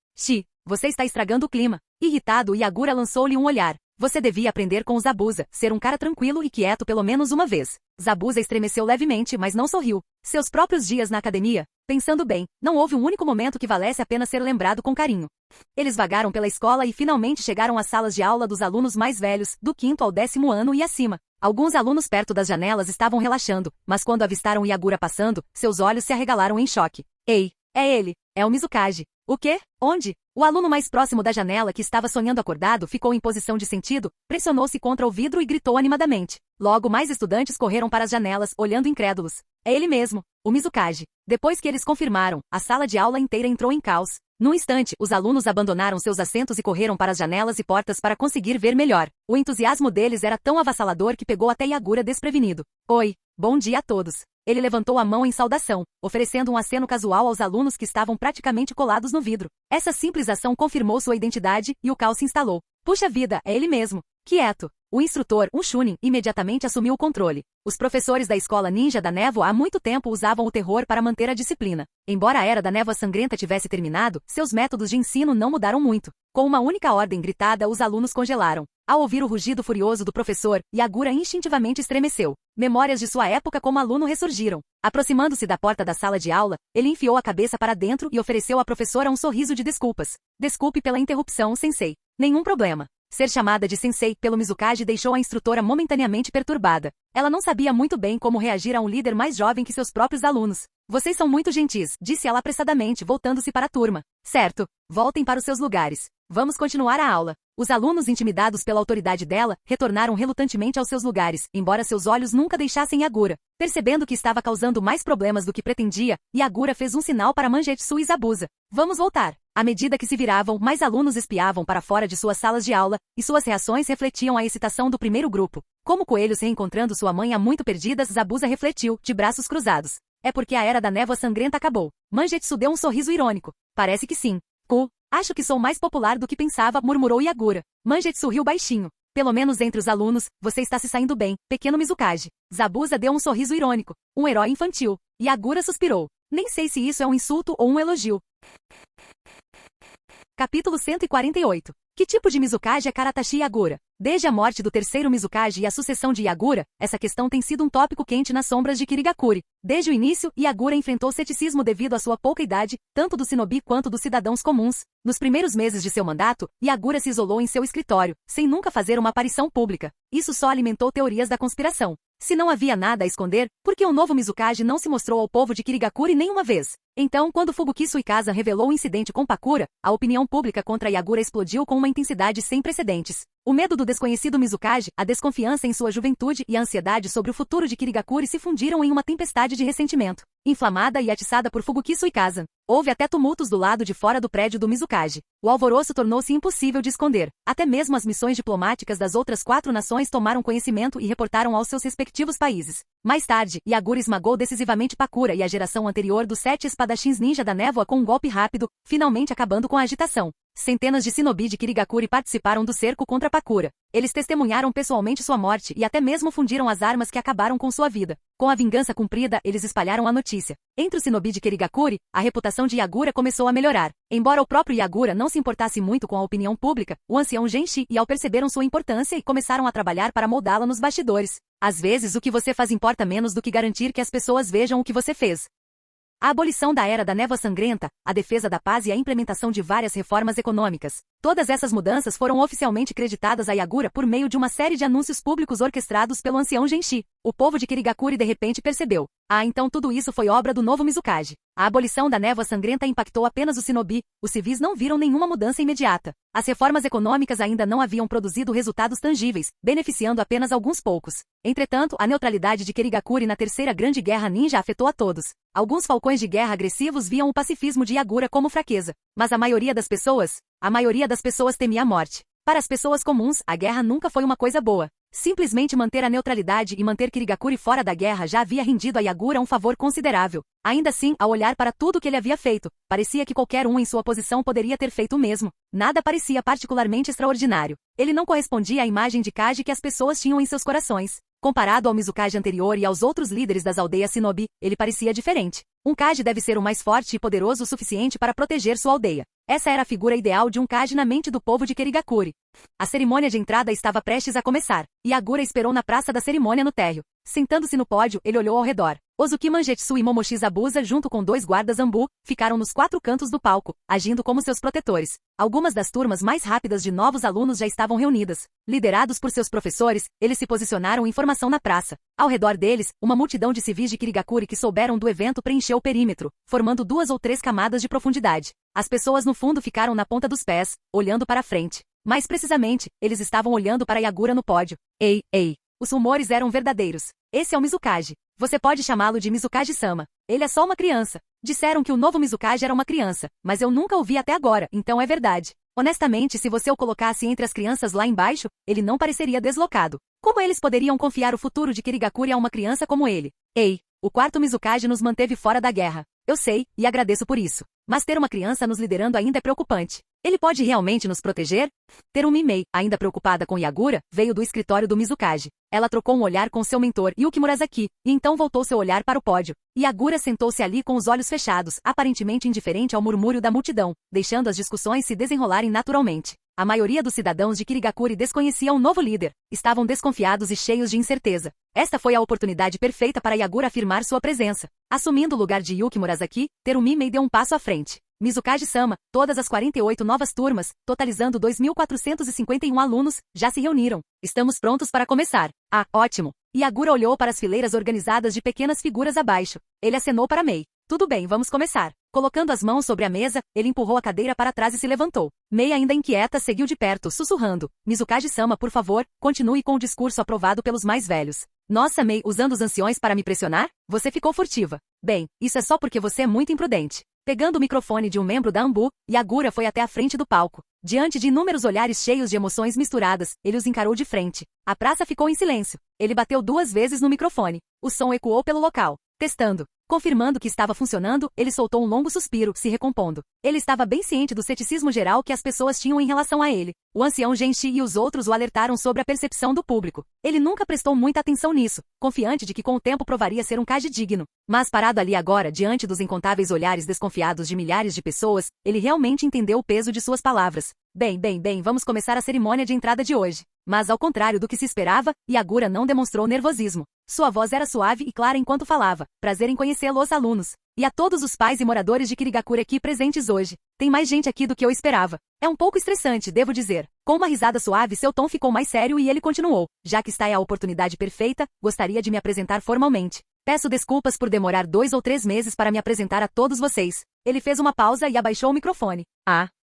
Você está estragando o clima. Irritado, Yagura lançou-lhe um olhar. Você devia aprender com o Zabuza, ser um cara tranquilo e quieto pelo menos uma vez. Zabuza estremeceu levemente, mas não sorriu. Seus próprios dias na academia? Pensando bem, não houve um único momento que valesse a pena ser lembrado com carinho. Eles vagaram pela escola e finalmente chegaram às salas de aula dos alunos mais velhos, do 5º ao 10º ano e acima. Alguns alunos perto das janelas estavam relaxando, mas quando avistaram Yagura passando, seus olhos se arregalaram em choque. Ei, é ele, é o Mizukage. O quê? Onde? O aluno mais próximo da janela, que estava sonhando acordado, ficou em posição de sentido, pressionou-se contra o vidro e gritou animadamente. Logo, mais estudantes correram para as janelas, olhando incrédulos. É ele mesmo, o Mizukage. Depois que eles confirmaram, a sala de aula inteira entrou em caos. Num instante, os alunos abandonaram seus assentos e correram para as janelas e portas para conseguir ver melhor. O entusiasmo deles era tão avassalador que pegou até Yagura desprevenido. Oi, bom dia a todos. Ele levantou a mão em saudação, oferecendo um aceno casual aos alunos que estavam praticamente colados no vidro. Essa simples ação confirmou sua identidade e o caos se instalou. Puxa vida, é ele mesmo. Quieto. O instrutor, um Chunin, imediatamente assumiu o controle. Os professores da escola ninja da névoa há muito tempo usavam o terror para manter a disciplina. Embora a era da névoa sangrenta tivesse terminado, seus métodos de ensino não mudaram muito. Com uma única ordem gritada, os alunos congelaram. Ao ouvir o rugido furioso do professor, Yagura instintivamente estremeceu. Memórias de sua época como aluno ressurgiram. Aproximando-se da porta da sala de aula, ele enfiou a cabeça para dentro e ofereceu à professora um sorriso de desculpas. Desculpe pela interrupção, sensei. Nenhum problema. Ser chamada de sensei pelo Mizukage deixou a instrutora momentaneamente perturbada. Ela não sabia muito bem como reagir a um líder mais jovem que seus próprios alunos. Vocês são muito gentis, disse ela apressadamente, voltando-se para a turma. Certo. Voltem para os seus lugares. Vamos continuar a aula. Os alunos, intimidados pela autoridade dela, retornaram relutantemente aos seus lugares, embora seus olhos nunca deixassem Yagura. Percebendo que estava causando mais problemas do que pretendia, Yagura fez um sinal para Mangetsu e Zabuza. Vamos voltar. À medida que se viravam, mais alunos espiavam para fora de suas salas de aula, e suas reações refletiam a excitação do primeiro grupo. Como coelhos reencontrando sua mãe há muito perdidas, Zabuza refletiu, de braços cruzados. É porque a era da névoa sangrenta acabou. Mangetsu deu um sorriso irônico. Parece que sim. Acho que sou mais popular do que pensava, murmurou Yagura. Mangetsu riu baixinho. Pelo menos entre os alunos, você está se saindo bem, pequeno Mizukage. Zabuza deu um sorriso irônico. Um herói infantil. Yagura suspirou. Nem sei se isso é um insulto ou um elogio. Capítulo 148. Que tipo de Mizukage é Karatashi Yagura? Desde a morte do terceiro Mizukage e a sucessão de Yagura, essa questão tem sido um tópico quente nas sombras de Kirigakuri. Desde o início, Yagura enfrentou ceticismo devido à sua pouca idade, tanto do shinobi quanto dos cidadãos comuns. Nos primeiros meses de seu mandato, Yagura se isolou em seu escritório, sem nunca fazer uma aparição pública. Isso só alimentou teorias da conspiração. Se não havia nada a esconder, por que o novo Mizukage não se mostrou ao povo de Kirigakuri nenhuma vez? Então, quando Fubuki Suikasa revelou o incidente com Pakura, a opinião pública contra Yagura explodiu com uma intensidade sem precedentes. O medo do desconhecido Mizukage, a desconfiança em sua juventude e a ansiedade sobre o futuro de Kirigakuri se fundiram em uma tempestade de ressentimento. Inflamada e atiçada por Fubuki Suikasa, houve até tumultos do lado de fora do prédio do Mizukage. O alvoroço tornou-se impossível de esconder. Até mesmo as missões diplomáticas das outras 4 nações tomaram conhecimento e reportaram aos seus respectivos países. Mais tarde, Yagura esmagou decisivamente Pakura e a geração anterior dos 7 espadachins ninja da névoa com um golpe rápido, finalmente acabando com a agitação. Centenas de shinobi de Kirigakuri participaram do cerco contra Pakura. Eles testemunharam pessoalmente sua morte e até mesmo fundiram as armas que acabaram com sua vida. Com a vingança cumprida, eles espalharam a notícia. Entre os shinobi de Kirigakuri, a reputação de Yagura começou a melhorar. Embora o próprio Yagura não se importasse muito com a opinião pública, o ancião Genshi e Ao perceberam sua importância e começaram a trabalhar para moldá-la nos bastidores. Às vezes o que você faz importa menos do que garantir que as pessoas vejam o que você fez. A abolição da Era da Névoa Sangrenta, a defesa da paz e a implementação de várias reformas econômicas. Todas essas mudanças foram oficialmente creditadas a Yagura por meio de uma série de anúncios públicos orquestrados pelo ancião Genshi. O povo de Kirigakuri de repente percebeu. Então tudo isso foi obra do novo Mizukage. A abolição da névoa sangrenta impactou apenas o shinobi, os civis não viram nenhuma mudança imediata. As reformas econômicas ainda não haviam produzido resultados tangíveis, beneficiando apenas alguns poucos. Entretanto, a neutralidade de Kirigakuri na Terceira Grande Guerra Ninja afetou a todos. Alguns falcões de guerra agressivos viam o pacifismo de Yagura como fraqueza. Mas a maioria das pessoas temia a morte. Para as pessoas comuns, a guerra nunca foi uma coisa boa. Simplesmente manter a neutralidade e manter Kirigakuri fora da guerra já havia rendido a Yagura um favor considerável. Ainda assim, ao olhar para tudo que ele havia feito, parecia que qualquer um em sua posição poderia ter feito o mesmo. Nada parecia particularmente extraordinário. Ele não correspondia à imagem de Kaji que as pessoas tinham em seus corações. Comparado ao Mizukage anterior e aos outros líderes das aldeias Shinobi, ele parecia diferente. Um Kage deve ser o mais forte e poderoso o suficiente para proteger sua aldeia. Essa era a figura ideal de um Kage na mente do povo de Kirigakuri. A cerimônia de entrada estava prestes a começar. Yagura esperou na praça da cerimônia no térreo. Sentando-se no pódio, ele olhou ao redor. Ozuki Mangetsu e Momoshi Zabuza, junto com 2 guardas Ambu, ficaram nos 4 cantos do palco, agindo como seus protetores. Algumas das turmas mais rápidas de novos alunos já estavam reunidas. Liderados por seus professores, eles se posicionaram em formação na praça. Ao redor deles, uma multidão de civis de Kirigakuri que souberam do evento preencheu o perímetro, formando 2 ou 3 camadas de profundidade. As pessoas no fundo ficaram na ponta dos pés, olhando para a frente. Mais precisamente, eles estavam olhando para Yagura no pódio. Ei! Os rumores eram verdadeiros. Esse é o Mizukage. Você pode chamá-lo de Mizukage-sama. Ele é só uma criança. Disseram que o novo Mizukage era uma criança, mas eu nunca o vi até agora, então é verdade. Honestamente, se você o colocasse entre as crianças lá embaixo, ele não pareceria deslocado. Como eles poderiam confiar o futuro de Kirigakuri a uma criança como ele? Ei, o 4º Mizukage nos manteve fora da guerra. Eu sei, e agradeço por isso. Mas ter uma criança nos liderando ainda é preocupante. Ele pode realmente nos proteger? Terumi Mei, ainda preocupada com Yagura, veio do escritório do Mizukage. Ela trocou um olhar com seu mentor, Yuki Murasaki, e então voltou seu olhar para o pódio. Yagura sentou-se ali com os olhos fechados, aparentemente indiferente ao murmúrio da multidão, deixando as discussões se desenrolarem naturalmente. A maioria dos cidadãos de Kirigakuri desconhecia o novo líder. Estavam desconfiados e cheios de incerteza. Esta foi a oportunidade perfeita para Yagura afirmar sua presença. Assumindo o lugar de Yuki Murasaki, Terumi Mei deu um passo à frente. Mizukage-sama, todas as 48 novas turmas, totalizando 2.451 alunos, já se reuniram. Estamos prontos para começar. Ah, ótimo. Yagura olhou para as fileiras organizadas de pequenas figuras abaixo. Ele acenou para Mei. Tudo bem, vamos começar. Colocando as mãos sobre a mesa, ele empurrou a cadeira para trás e se levantou. Mei, ainda inquieta, seguiu de perto, sussurrando. Mizukage-sama, por favor, continue com o discurso aprovado pelos mais velhos. Nossa, Mei, usando os anciões para me pressionar? Você ficou furtiva. Bem, isso é só porque você é muito imprudente. Pegando o microfone de um membro da Ambu, Yagura foi até a frente do palco. Diante de inúmeros olhares cheios de emoções misturadas, ele os encarou de frente. A praça ficou em silêncio. Ele bateu 2 vezes no microfone. O som ecoou pelo local. Testando. Confirmando que estava funcionando, ele soltou um longo suspiro, se recompondo. Ele estava bem ciente do ceticismo geral que as pessoas tinham em relação a ele. O ancião Genshi e os outros o alertaram sobre a percepção do público. Ele nunca prestou muita atenção nisso, confiante de que com o tempo provaria ser um Kage digno. Mas parado ali agora, diante dos incontáveis olhares desconfiados de milhares de pessoas, ele realmente entendeu o peso de suas palavras. Bem, vamos começar a cerimônia de entrada de hoje. Mas ao contrário do que se esperava, Yagura não demonstrou nervosismo. Sua voz era suave e clara enquanto falava. Prazer em conhecê-los, alunos. E a todos os pais e moradores de Kirigakuri aqui presentes hoje. Tem mais gente aqui do que eu esperava. É um pouco estressante, devo dizer. Com uma risada suave, seu tom ficou mais sério e ele continuou. Já que está aí a oportunidade perfeita, gostaria de me apresentar formalmente. Peço desculpas por demorar 2 ou 3 meses para me apresentar a todos vocês. Ele fez uma pausa e abaixou o microfone.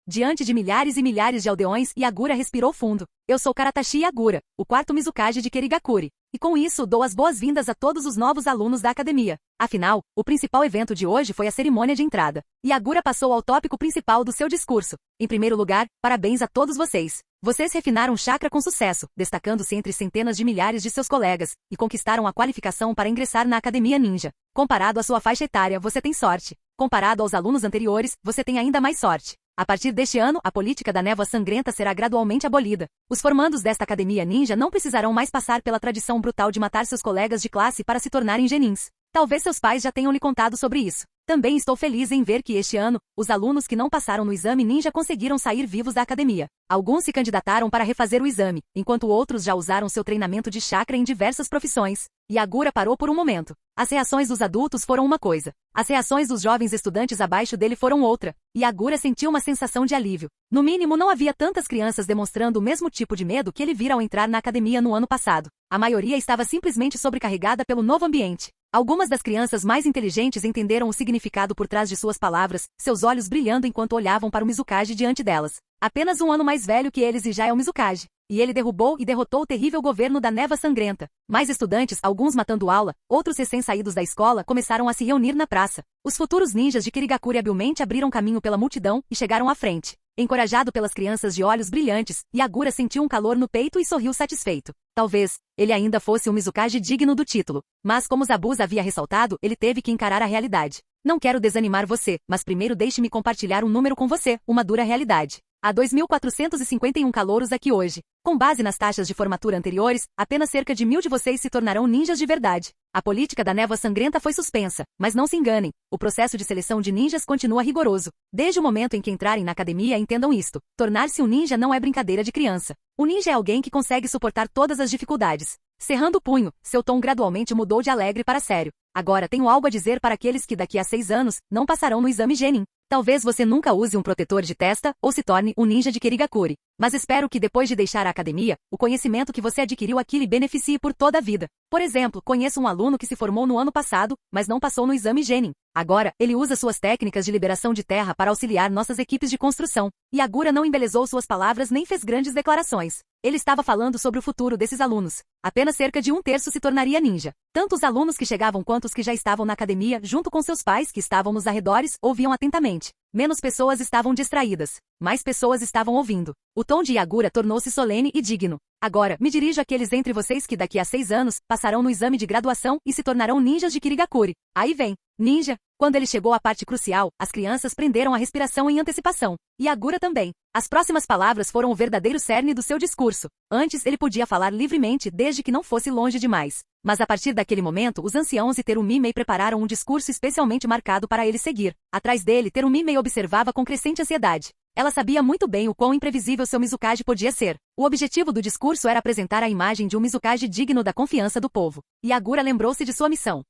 Diante de milhares e milhares de aldeões, Yagura respirou fundo. Eu sou Karatashi Yagura, o 4º Mizukage de Kirigakuri. E com isso, dou as boas-vindas a todos os novos alunos da academia. Afinal, o principal evento de hoje foi a cerimônia de entrada. Yagura passou ao tópico principal do seu discurso. Em primeiro lugar, parabéns a todos vocês. Vocês refinaram o chakra com sucesso, destacando-se entre centenas de milhares de seus colegas, e conquistaram a qualificação para ingressar na Academia Ninja. Comparado à sua faixa etária, você tem sorte. Comparado aos alunos anteriores, você tem ainda mais sorte. A partir deste ano, a política da névoa sangrenta será gradualmente abolida. Os formandos desta academia ninja não precisarão mais passar pela tradição brutal de matar seus colegas de classe para se tornarem genins. Talvez seus pais já tenham lhe contado sobre isso. Também estou feliz em ver que este ano, os alunos que não passaram no exame ninja conseguiram sair vivos da academia. Alguns se candidataram para refazer o exame, enquanto outros já usaram seu treinamento de chakra em diversas profissões. Yagura parou por um momento. As reações dos adultos foram uma coisa. As reações dos jovens estudantes abaixo dele foram outra. Yagura sentiu uma sensação de alívio. No mínimo, não havia tantas crianças demonstrando o mesmo tipo de medo que ele vira ao entrar na academia no ano passado. A maioria estava simplesmente sobrecarregada pelo novo ambiente. Algumas das crianças mais inteligentes entenderam o significado por trás de suas palavras, seus olhos brilhando enquanto olhavam para o Mizukage diante delas. Apenas um ano mais velho que eles e já é o Mizukage. E ele derrubou e derrotou o terrível governo da névoa sangrenta. Mais estudantes, alguns matando aula, outros recém-saídos da escola, começaram a se reunir na praça. Os futuros ninjas de Kirigakuri habilmente abriram caminho pela multidão e chegaram à frente. Encorajado pelas crianças de olhos brilhantes, Yagura sentiu um calor no peito e sorriu satisfeito. Talvez ele ainda fosse um Mizukage digno do título. Mas como Zabuza havia ressaltado, ele teve que encarar a realidade. Não quero desanimar você, mas primeiro deixe-me compartilhar um número com você, uma dura realidade. Há 2.451 calouros aqui hoje. Com base nas taxas de formatura anteriores, apenas cerca de 1.000 de vocês se tornarão ninjas de verdade. A política da névoa sangrenta foi suspensa, mas não se enganem, o processo de seleção de ninjas continua rigoroso. Desde o momento em que entrarem na academia, entendam isto. Tornar-se um ninja não é brincadeira de criança. O ninja é alguém que consegue suportar todas as dificuldades. Cerrando o punho, seu tom gradualmente mudou de alegre para sério. Agora tenho algo a dizer para aqueles que daqui a 6 anos não passarão no exame Genin. Talvez você nunca use um protetor de testa ou se torne um ninja de Kirigakuri. Mas espero que depois de deixar a academia, o conhecimento que você adquiriu aqui lhe beneficie por toda a vida. Por exemplo, conheço um aluno que se formou no ano passado, mas não passou no exame Genin. Agora, ele usa suas técnicas de liberação de terra para auxiliar nossas equipes de construção. Yagura não embelezou suas palavras nem fez grandes declarações. Ele estava falando sobre o futuro desses alunos. Apenas cerca de 1/3 se tornaria ninja. Tanto os alunos que chegavam quanto os que já estavam na academia, junto com seus pais que estavam nos arredores, ouviam atentamente. Menos pessoas estavam distraídas. Mais pessoas estavam ouvindo. O tom de Yagura tornou-se solene e digno. Agora, me dirijo àqueles entre vocês que daqui a 6 anos, passarão no exame de graduação e se tornarão ninjas de Kirigakuri. Aí vem. Ninja. Quando ele chegou à parte crucial, as crianças prenderam a respiração em antecipação. Yagura também. As próximas palavras foram o verdadeiro cerne do seu discurso. Antes, ele podia falar livremente desde que não fosse longe demais. Mas a partir daquele momento, os anciãos e Terumimei prepararam um discurso especialmente marcado para ele seguir. Atrás dele, Terumimei observava com crescente ansiedade. Ela sabia muito bem o quão imprevisível seu Mizukage podia ser. O objetivo do discurso era apresentar a imagem de um Mizukage digno da confiança do povo. Yagura lembrou-se de sua missão.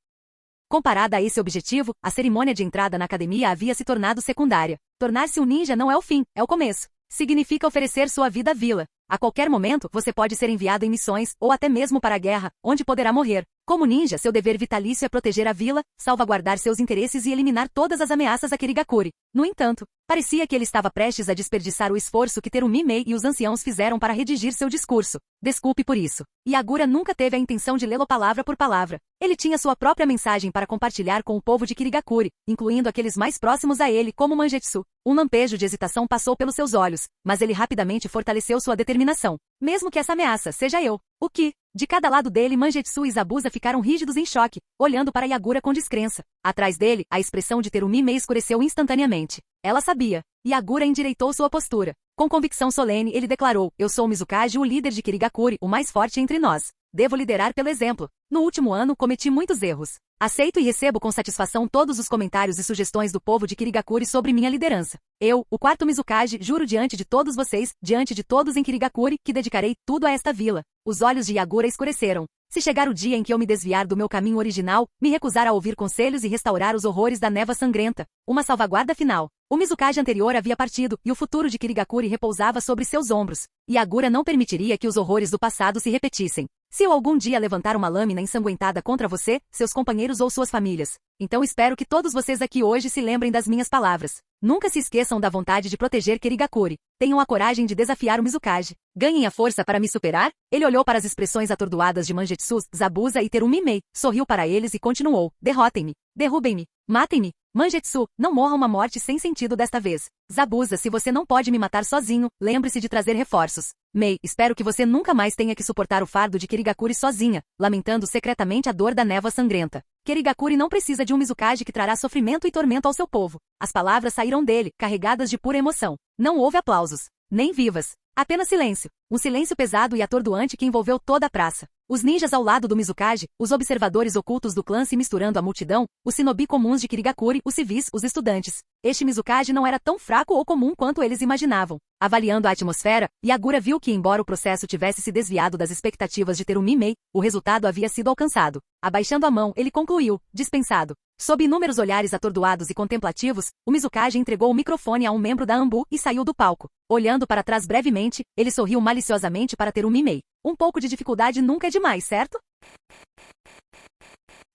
Comparada a esse objetivo, a cerimônia de entrada na academia havia se tornado secundária. Tornar-se um ninja não é o fim, é o começo. Significa oferecer sua vida à vila. A qualquer momento, você pode ser enviado em missões, ou até mesmo para a guerra, onde poderá morrer. Como ninja, seu dever vitalício é proteger a vila, salvaguardar seus interesses e eliminar todas as ameaças a Kirigakuri. No entanto, parecia que ele estava prestes a desperdiçar o esforço que Terumimei e os anciãos fizeram para redigir seu discurso. Desculpe por isso. Yagura nunca teve a intenção de lê-lo palavra por palavra. Ele tinha sua própria mensagem para compartilhar com o povo de Kirigakuri, incluindo aqueles mais próximos a ele, como Mangetsu. Um lampejo de hesitação passou pelos seus olhos, mas ele rapidamente fortaleceu sua determinação. Mesmo que essa ameaça seja eu. O que? De cada lado dele, Mangetsu e Zabuza ficaram rígidos em choque, olhando para Yagura com descrença. Atrás dele, a expressão de Terumimei escureceu instantaneamente. Ela sabia. Yagura endireitou sua postura. Com convicção solene, ele declarou: eu sou o Mizukage, o líder de Kirigakuri, o mais forte entre nós. Devo liderar pelo exemplo. No último ano, cometi muitos erros. Aceito e recebo com satisfação todos os comentários e sugestões do povo de Kirigakuri sobre minha liderança. Eu, o 4º Mizukage, juro diante de todos vocês, diante de todos em Kirigakuri, que dedicarei tudo a esta vila. Os olhos de Yagura escureceram. Se chegar o dia em que eu me desviar do meu caminho original, me recusar a ouvir conselhos e restaurar os horrores da névoa sangrenta. Uma salvaguarda final. O Mizukage anterior havia partido, e o futuro de Kirigakuri repousava sobre seus ombros. Yagura não permitiria que os horrores do passado se repetissem. Se eu algum dia levantar uma lâmina ensanguentada contra você, seus companheiros ou suas famílias, então espero que todos vocês aqui hoje se lembrem das minhas palavras. Nunca se esqueçam da vontade de proteger Kirigakuri. Tenham a coragem de desafiar o Mizukage. Ganhem a força para me superar? Ele olhou para as expressões atordoadas de Mangetsu, Zabuza e Terumimei, sorriu para eles e continuou: derrotem-me, derrubem-me, matem-me. Mangetsu, não morra uma morte sem sentido desta vez. Zabuza, se você não pode me matar sozinho, lembre-se de trazer reforços. Mei, espero que você nunca mais tenha que suportar o fardo de Kirigakuri sozinha, lamentando secretamente a dor da névoa sangrenta. Kirigakuri não precisa de um Mizukage que trará sofrimento e tormento ao seu povo. As palavras saíram dele, carregadas de pura emoção. Não houve aplausos, nem vivas. Apenas silêncio. Um silêncio pesado e atordoante que envolveu toda a praça. Os ninjas ao lado do Mizukage, os observadores ocultos do clã se misturando à multidão, os shinobi comuns de Kirigakuri, os civis, os estudantes. Este Mizukage não era tão fraco ou comum quanto eles imaginavam. Avaliando a atmosfera, Yagura viu que, embora o processo tivesse se desviado das expectativas de Terumimei, o resultado havia sido alcançado. Abaixando a mão, ele concluiu: dispensado. Sob inúmeros olhares atordoados e contemplativos, o Mizukage entregou o microfone a um membro da Anbu e saiu do palco. Olhando para trás brevemente, ele sorriu maliciosamente para Terumimei. Um pouco de dificuldade nunca é demais, certo?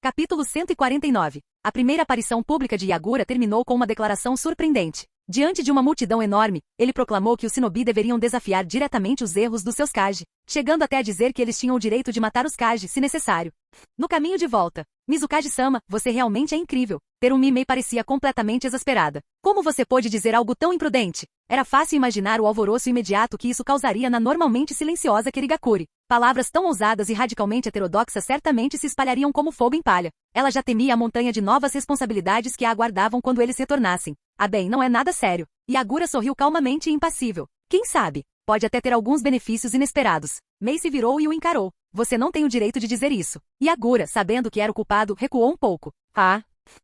Capítulo 149. A primeira aparição pública de Yagura terminou com uma declaração surpreendente. Diante de uma multidão enorme, ele proclamou que os shinobi deveriam desafiar diretamente os erros dos seus Kage, chegando até a dizer que eles tinham o direito de matar os Kage se necessário. No caminho de volta, Mizukage-sama, você realmente é incrível. Terumi Mei parecia completamente exasperada. Como você pôde dizer algo tão imprudente? Era fácil imaginar o alvoroço imediato que isso causaria na normalmente silenciosa Kirigakuri. Palavras tão ousadas e radicalmente heterodoxas certamente se espalhariam como fogo em palha. Ela já temia a montanha de novas responsabilidades que a aguardavam quando eles retornassem. Ah bem, não é nada sério. Yagura sorriu calmamente e impassível. Quem sabe? Pode até ter alguns benefícios inesperados. Mei se virou e o encarou. Você não tem o direito de dizer isso. Yagura, sabendo que era o culpado, recuou um pouco. Ah!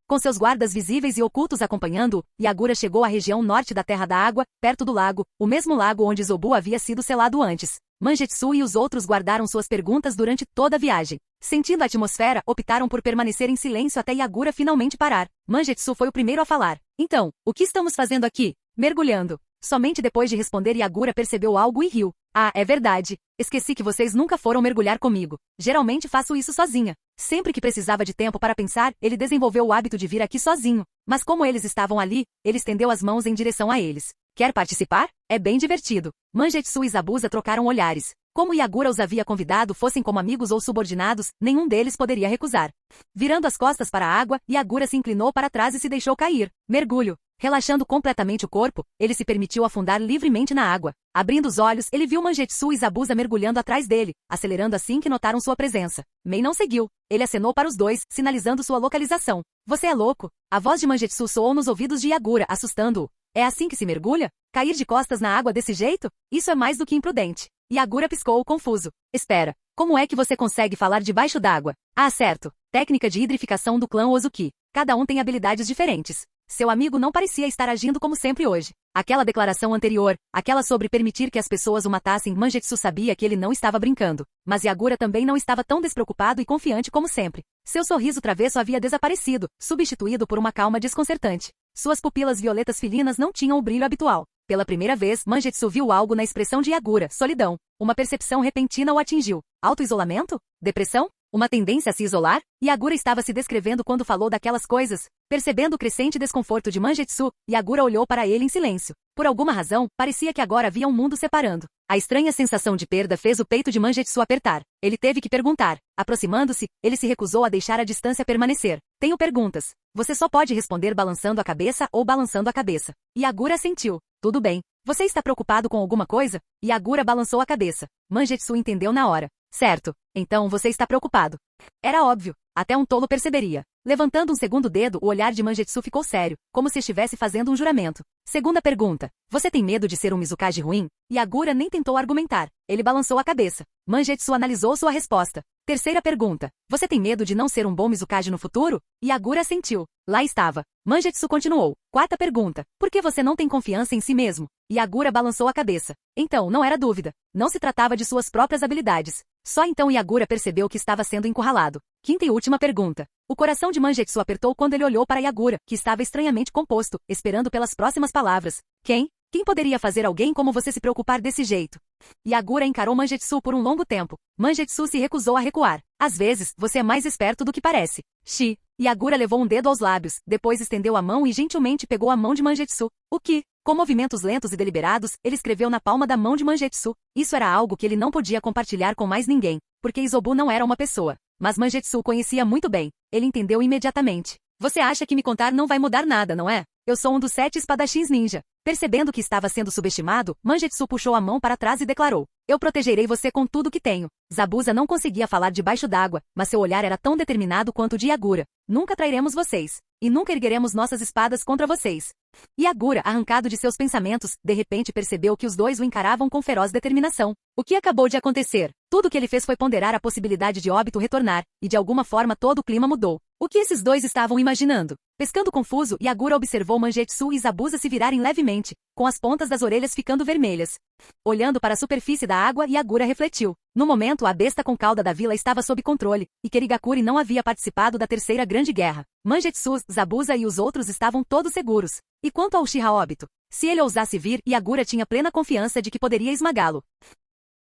Com seus guardas visíveis e ocultos acompanhando-o, Yagura chegou à região norte da Terra da Água, perto do lago, o mesmo lago onde Zobu havia sido selado antes. Mangetsu e os outros guardaram suas perguntas durante toda a viagem. Sentindo a atmosfera, optaram por permanecer em silêncio até Yagura finalmente parar. Mangetsu foi o primeiro a falar. Então, o que estamos fazendo aqui? Mergulhando. Somente depois de responder Yagura percebeu algo e riu. Ah, é verdade. Esqueci que vocês nunca foram mergulhar comigo. Geralmente faço isso sozinha. Sempre que precisava de tempo para pensar, ele desenvolveu o hábito de vir aqui sozinho. Mas como eles estavam ali, ele estendeu as mãos em direção a eles. Quer participar? É bem divertido. Mangetsu e Zabuza trocaram olhares. Como Yagura os havia convidado, fossem como amigos ou subordinados, nenhum deles poderia recusar. Virando as costas para a água, Yagura se inclinou para trás e se deixou cair. Mergulho. Relaxando completamente o corpo, ele se permitiu afundar livremente na água. Abrindo os olhos, ele viu Mangetsu e Zabuza mergulhando atrás dele, acelerando assim que notaram sua presença. Mei não seguiu. Ele acenou para os dois, sinalizando sua localização. Você é louco? A voz de Mangetsu soou nos ouvidos de Yagura, assustando-o. É assim que se mergulha? Cair de costas na água desse jeito? Isso é mais do que imprudente. Yagura piscou confuso. Espera, como é que você consegue falar debaixo d'água? Ah, certo. Técnica de hidrificação do clã Ozuki. Cada um tem habilidades diferentes. Seu amigo não parecia estar agindo como sempre hoje. Aquela declaração anterior, aquela sobre permitir que as pessoas o matassem, Mangetsu sabia que ele não estava brincando. Mas Yagura também não estava tão despreocupado e confiante como sempre. Seu sorriso travesso havia desaparecido, substituído por uma calma desconcertante. Suas pupilas violetas filinas não tinham o brilho habitual. Pela primeira vez, Mangetsu viu algo na expressão de Yagura, solidão. Uma percepção repentina o atingiu. Auto-isolamento? Depressão? Uma tendência a se isolar? Yagura estava se descrevendo quando falou daquelas coisas. Percebendo o crescente desconforto de Mangetsu, Yagura olhou para ele em silêncio. Por alguma razão, parecia que agora havia um mundo separando. A estranha sensação de perda fez o peito de Mangetsu apertar. Ele teve que perguntar. Aproximando-se, ele se recusou a deixar a distância permanecer. Tenho perguntas. Você só pode responder balançando a cabeça ou balançando a cabeça. Yagura assentiu. Tudo bem. Você está preocupado com alguma coisa? Yagura balançou a cabeça. Mangetsu entendeu na hora. Certo. Então você está preocupado. Era óbvio. Até um tolo perceberia. Levantando um segundo dedo, o olhar de Mangetsu ficou sério, como se estivesse fazendo um juramento. Segunda pergunta. Você tem medo de ser um Mizukage ruim? Yagura nem tentou argumentar. Ele balançou a cabeça. Mangetsu analisou sua resposta. Terceira pergunta. Você tem medo de não ser um bom Mizukage no futuro? Yagura assentiu. Lá estava. Mangetsu continuou. Quarta pergunta. Por que você não tem confiança em si mesmo? Yagura balançou a cabeça. Então, não era dúvida. Não se tratava de suas próprias habilidades. Só então Yagura percebeu que estava sendo encurralado. Quinta e última pergunta. O coração de Mangetsu apertou quando ele olhou para Yagura, que estava estranhamente composto, esperando pelas próximas palavras. Quem? Quem poderia fazer alguém como você se preocupar desse jeito? Yagura encarou Mangetsu por um longo tempo. Mangetsu se recusou a recuar. Às vezes, você é mais esperto do que parece. Shi. Yagura levou um dedo aos lábios, depois estendeu a mão e gentilmente pegou a mão de Mangetsu. O que? Com movimentos lentos e deliberados, ele escreveu na palma da mão de Mangetsu. Isso era algo que ele não podia compartilhar com mais ninguém, porque Izobu não era uma pessoa. Mas Mangetsu o conhecia muito bem. Ele entendeu imediatamente. Você acha que me contar não vai mudar nada, não é? Eu sou um dos 7 espadachins ninja. Percebendo que estava sendo subestimado, Mangetsu puxou a mão para trás e declarou. Eu protegerei você com tudo que tenho. Zabuza não conseguia falar debaixo d'água, mas seu olhar era tão determinado quanto o de Yagura. Nunca trairemos vocês. E nunca ergueremos nossas espadas contra vocês. Yagura, arrancado de seus pensamentos, de repente percebeu que os dois o encaravam com feroz determinação. O que acabou de acontecer? Tudo o que ele fez foi ponderar a possibilidade de Óbito retornar, e de alguma forma todo o clima mudou. O que esses dois estavam imaginando? Pescando confuso, Yagura observou Mangetsu e Zabuza se virarem levemente, com as pontas das orelhas ficando vermelhas. Olhando para a superfície da água, Yagura refletiu. No momento, a besta com cauda da vila estava sob controle, e Kirigakuri não havia participado da Terceira Grande Guerra. Mangetsu, Zabuza e os outros estavam todos seguros. E quanto ao Uchiha Obito? Se ele ousasse vir, Yagura tinha plena confiança de que poderia esmagá-lo.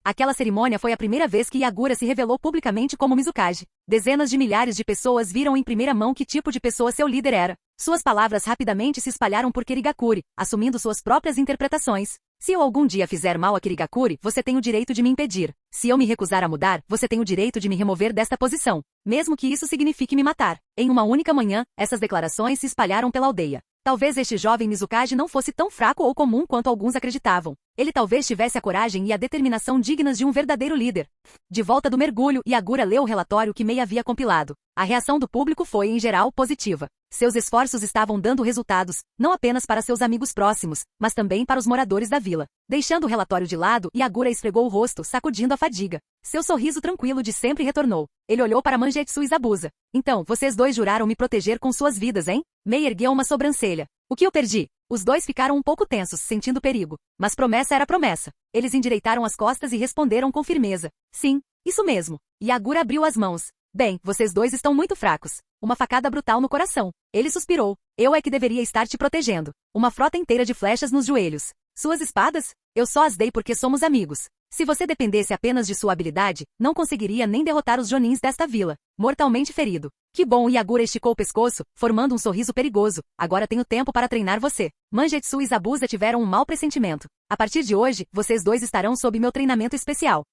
Aquela cerimônia foi a primeira vez que Yagura se revelou publicamente como Mizukage. Dezenas de milhares de pessoas viram em primeira mão que tipo de pessoa seu líder era. Suas palavras rapidamente se espalharam por Kirigakuri, assumindo suas próprias interpretações. Se eu algum dia fizer mal a Kirigakuri, você tem o direito de me impedir. Se eu me recusar a mudar, você tem o direito de me remover desta posição, mesmo que isso signifique me matar. Em uma única manhã, essas declarações se espalharam pela aldeia. Talvez este jovem Mizukage não fosse tão fraco ou comum quanto alguns acreditavam. Ele talvez tivesse a coragem e a determinação dignas de um verdadeiro líder. De volta do mergulho, Yagura leu o relatório que Mei havia compilado. A reação do público foi, em geral, positiva. Seus esforços estavam dando resultados, não apenas para seus amigos próximos, mas também para os moradores da vila. Deixando o relatório de lado, Yagura esfregou o rosto, sacudindo a fadiga. Seu sorriso tranquilo de sempre retornou. Ele olhou para Mangetsu e Zabuza. Então, vocês dois juraram me proteger com suas vidas, hein? Mei ergueu uma sobrancelha. O que eu perdi? Os dois ficaram um pouco tensos, sentindo perigo. Mas promessa era promessa. Eles endireitaram as costas e responderam com firmeza. Sim, isso mesmo. Yagura abriu as mãos. Bem, vocês dois estão muito fracos. Uma facada brutal no coração. Ele suspirou. Eu é que deveria estar te protegendo. Uma frota inteira de flechas nos joelhos. Suas espadas? Eu só as dei porque somos amigos. Se você dependesse apenas de sua habilidade, não conseguiria nem derrotar os Jonins desta vila. Mortalmente ferido. Que bom, Yagura esticou o pescoço, formando um sorriso perigoso. Agora tenho tempo para treinar você. Mangetsu e Zabuza tiveram um mau pressentimento. A partir de hoje, vocês dois estarão sob meu treinamento especial.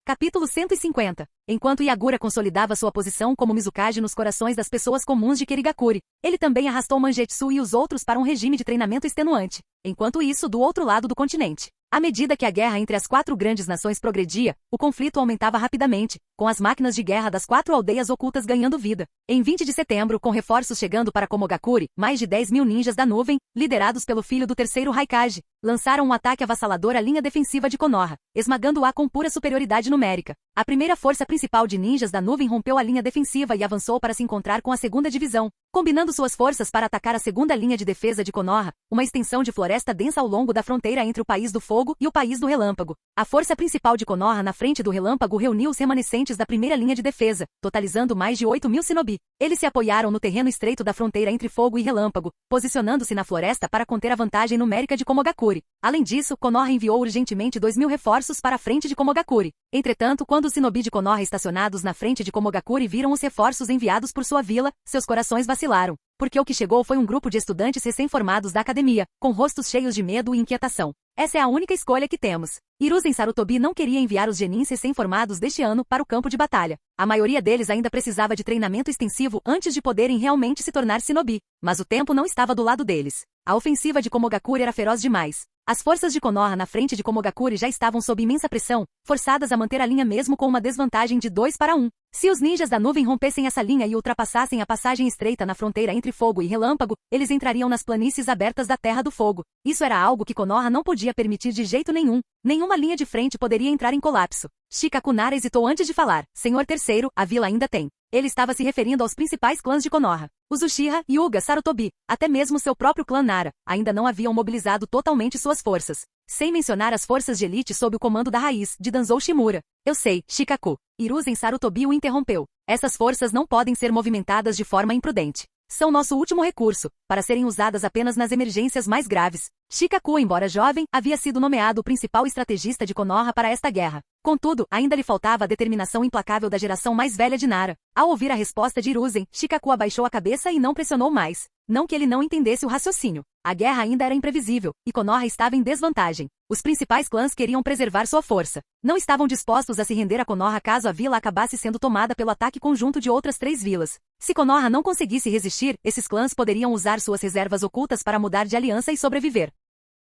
Capítulo 150. Enquanto Yagura consolidava sua posição como Mizukage nos corações das pessoas comuns de Kirigakuri, ele também arrastou Mangetsu e os outros para um regime de treinamento extenuante. Enquanto isso, do outro lado do continente, à medida que a guerra entre as 4 grandes nações progredia, o conflito aumentava rapidamente, com as máquinas de guerra das 4 aldeias ocultas ganhando vida. Em 20 de setembro, com reforços chegando para Komogakuri, mais de 10.000 ninjas da nuvem, liderados pelo filho do terceiro Raikage, lançaram um ataque avassalador à linha defensiva de Konoha, esmagando-a com pura superioridade numérica. A primeira força principal de ninjas da nuvem rompeu a linha defensiva e avançou para se encontrar com a segunda divisão, combinando suas forças para atacar a segunda linha de defesa de Konoha, uma extensão de floresta densa ao longo da fronteira entre o País do Fogo e o País do Relâmpago. A força principal de Konoha na frente do Relâmpago reuniu os remanescentes da primeira linha de defesa, totalizando mais de 8.000 shinobi. Eles se apoiaram no terreno estreito da fronteira entre Fogo e Relâmpago, posicionando-se na floresta para conter a vantagem numérica de Komogakuri. Além disso, Konoha enviou urgentemente 2.000 reforços para a frente de Komogakuri. Entretanto, quando os shinobi de Konoha estacionados na frente de Komogakuri viram os reforços enviados por sua vila, seus corações vacilaram, porque o que chegou foi um grupo de estudantes recém-formados da academia, com rostos cheios de medo e inquietação. Essa é a única escolha que temos. Hiruzen Sarutobi não queria enviar os genins recém-formados deste ano para o campo de batalha. A maioria deles ainda precisava de treinamento extensivo antes de poderem realmente se tornar shinobi, mas o tempo não estava do lado deles. A ofensiva de Komogakuri era feroz demais. As forças de Konoha na frente de Komogakuri já estavam sob imensa pressão, forçadas a manter a linha mesmo com uma desvantagem de 2 para 1. Se os ninjas da nuvem rompessem essa linha e ultrapassassem a passagem estreita na fronteira entre Fogo e Relâmpago, eles entrariam nas planícies abertas da Terra do Fogo. Isso era algo que Konoha não podia permitir de jeito nenhum. Nenhuma linha de frente poderia entrar em colapso. Shikakunara hesitou antes de falar. Senhor Terceiro, a vila ainda tem. Ele estava se referindo aos principais clãs de Konoha. Os Uchiha, Hyuga, Sarutobi, até mesmo seu próprio clã Nara, ainda não haviam mobilizado totalmente suas forças. Sem mencionar as forças de elite sob o comando da raiz, de Danzou Shimura. Eu sei, Shikaku. Hiruzen Sarutobi o interrompeu. Essas forças não podem ser movimentadas de forma imprudente. São nosso último recurso, para serem usadas apenas nas emergências mais graves. Shikaku, embora jovem, havia sido nomeado o principal estrategista de Konoha para esta guerra. Contudo, ainda lhe faltava a determinação implacável da geração mais velha de Nara. Ao ouvir a resposta de Hiruzen, Shikaku abaixou a cabeça e não pressionou mais. Não que ele não entendesse o raciocínio. A guerra ainda era imprevisível, e Konoha estava em desvantagem. Os principais clãs queriam preservar sua força. Não estavam dispostos a se render a Konoha caso a vila acabasse sendo tomada pelo ataque conjunto de outras 3 vilas. Se Konoha não conseguisse resistir, esses clãs poderiam usar suas reservas ocultas para mudar de aliança e sobreviver.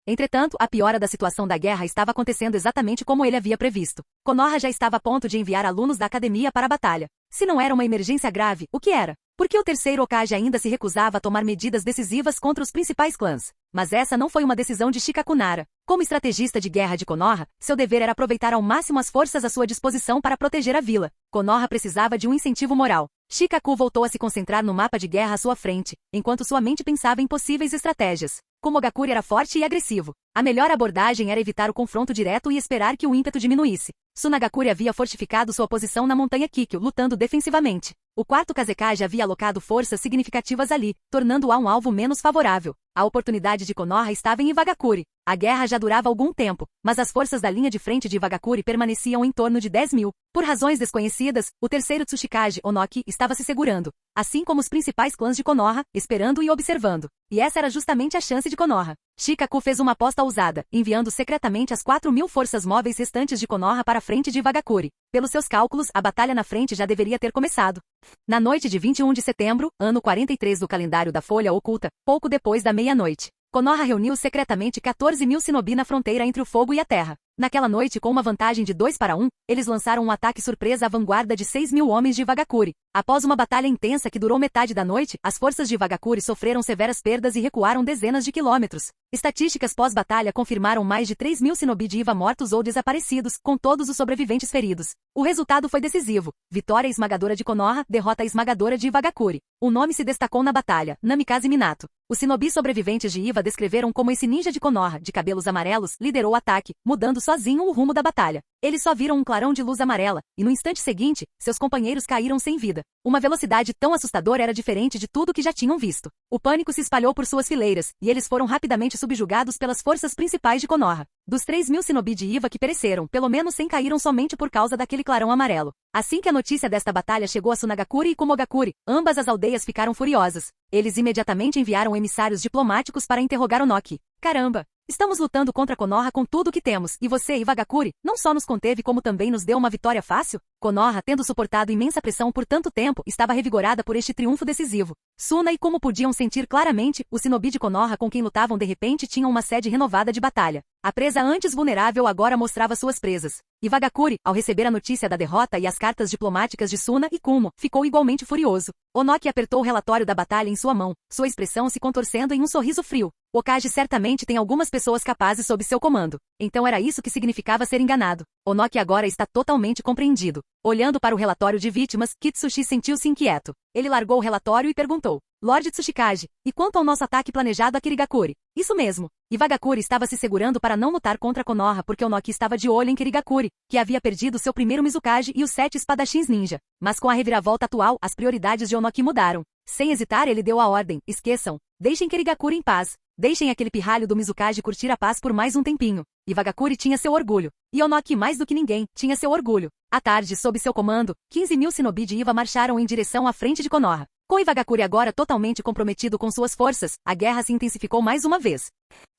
Entretanto, a piora da situação da guerra estava acontecendo exatamente como ele havia previsto. Konoha já estava a ponto de enviar alunos da academia para a batalha. Se não era uma emergência grave, o que era? Por que o terceiro Hokage ainda se recusava a tomar medidas decisivas contra os principais clãs? Mas essa não foi uma decisão de Shikakunara. Como estrategista de guerra de Konoha, seu dever era aproveitar ao máximo as forças à sua disposição para proteger a vila. Konoha precisava de um incentivo moral. Shikaku voltou a se concentrar no mapa de guerra à sua frente, enquanto sua mente pensava em possíveis estratégias. Komogakuri era forte e agressivo. A melhor abordagem era evitar o confronto direto e esperar que o ímpeto diminuísse. Tsunagakuri havia fortificado sua posição na montanha Kikyo, lutando defensivamente. O quarto Kazekage havia alocado forças significativas ali, tornando-a um alvo menos favorável. A oportunidade de Konoha estava em Iwagakure. A guerra já durava algum tempo, mas as forças da linha de frente de Iwagakure permaneciam em torno de 10.000. Por razões desconhecidas, o terceiro Tsuchikage, Onoki, estava se segurando, assim como os principais clãs de Konoha, esperando e observando. E essa era justamente a chance de Konoha. Shikaku fez uma aposta ousada, enviando secretamente as 4.000 forças móveis restantes de Konoha para a frente de Iwagakure. Pelos seus cálculos, a batalha na frente já deveria ter começado. Na noite de 21 de setembro, ano 43 do calendário da Folha Oculta, pouco depois da meia-noite, Konoha reuniu secretamente 14.000 shinobi na fronteira entre o fogo e a terra. Naquela noite, com uma vantagem de 2-1, eles lançaram um ataque surpresa à vanguarda de 6.000 homens de Iwagakure. Após uma batalha intensa que durou metade da noite, as forças de Iwagakure sofreram severas perdas e recuaram dezenas de quilômetros. Estatísticas pós-batalha confirmaram mais de 3.000 shinobi de Iwa mortos ou desaparecidos, com todos os sobreviventes feridos. O resultado foi decisivo. Vitória esmagadora de Konoha, derrota esmagadora de Iwagakure. O nome se destacou na batalha, Namikaze Minato. Os shinobi sobreviventes de Iwa descreveram como esse ninja de Konoha, de cabelos amarelos, liderou o ataque, mudando sozinho o rumo da batalha. Eles só viram um clarão de luz amarela, e no instante seguinte, seus companheiros caíram sem vida. Uma velocidade tão assustadora era diferente de tudo que já tinham visto. O pânico se espalhou por suas fileiras, e eles foram rapidamente subjugados pelas forças principais de Konoha. Dos 3.000 shinobi de Iwa que pereceram, pelo menos 100 caíram somente por causa daquele clarão amarelo. Assim que a notícia desta batalha chegou a Sunagakure e Kumogakure, ambas as aldeias ficaram furiosas. Eles imediatamente enviaram emissários diplomáticos para interrogar Onoki. Caramba! Estamos lutando contra Konoha com tudo o que temos, e você, Iwagakure, não só nos conteve como também nos deu uma vitória fácil? Konoha, tendo suportado imensa pressão por tanto tempo, estava revigorada por este triunfo decisivo. Suna e Kumo podiam sentir claramente, os shinobi de Konoha com quem lutavam de repente tinham uma sede renovada de batalha. A presa antes vulnerável agora mostrava suas presas. Iwagakure, ao receber a notícia da derrota e as cartas diplomáticas de Suna e Kumo, ficou igualmente furioso. Onoki apertou o relatório da batalha em sua mão, sua expressão se contorcendo em um sorriso frio. Okage certamente tem algumas pessoas capazes sob seu comando. Então era isso que significava ser enganado. Onoki agora está totalmente compreendido. Olhando para o relatório de vítimas, Kitsushi sentiu-se inquieto. Ele largou o relatório e perguntou: Lord Tsuchikage, e quanto ao nosso ataque planejado a Kirigakure? Isso mesmo. Iwagakure estava se segurando para não lutar contra Konoha porque Onoki estava de olho em Kirigakure, que havia perdido seu primeiro Mizukage e os 7 espadachins ninja. Mas com a reviravolta atual, as prioridades de Onoki mudaram. Sem hesitar, ele deu a ordem: esqueçam. Deixem Kirigakure em paz. Deixem aquele pirralho do Mizukage curtir a paz por mais um tempinho. Iwagakure tinha seu orgulho. E Onoki, mais do que ninguém, tinha seu orgulho. À tarde, sob seu comando, 15.000 shinobi de Iwa marcharam em direção à frente de Konoha. Com Iwagakure agora totalmente comprometido com suas forças, a guerra se intensificou mais uma vez.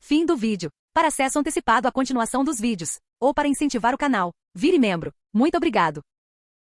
Fim do vídeo. Para acesso antecipado à continuação dos vídeos, ou para incentivar o canal, vire membro. Muito obrigado.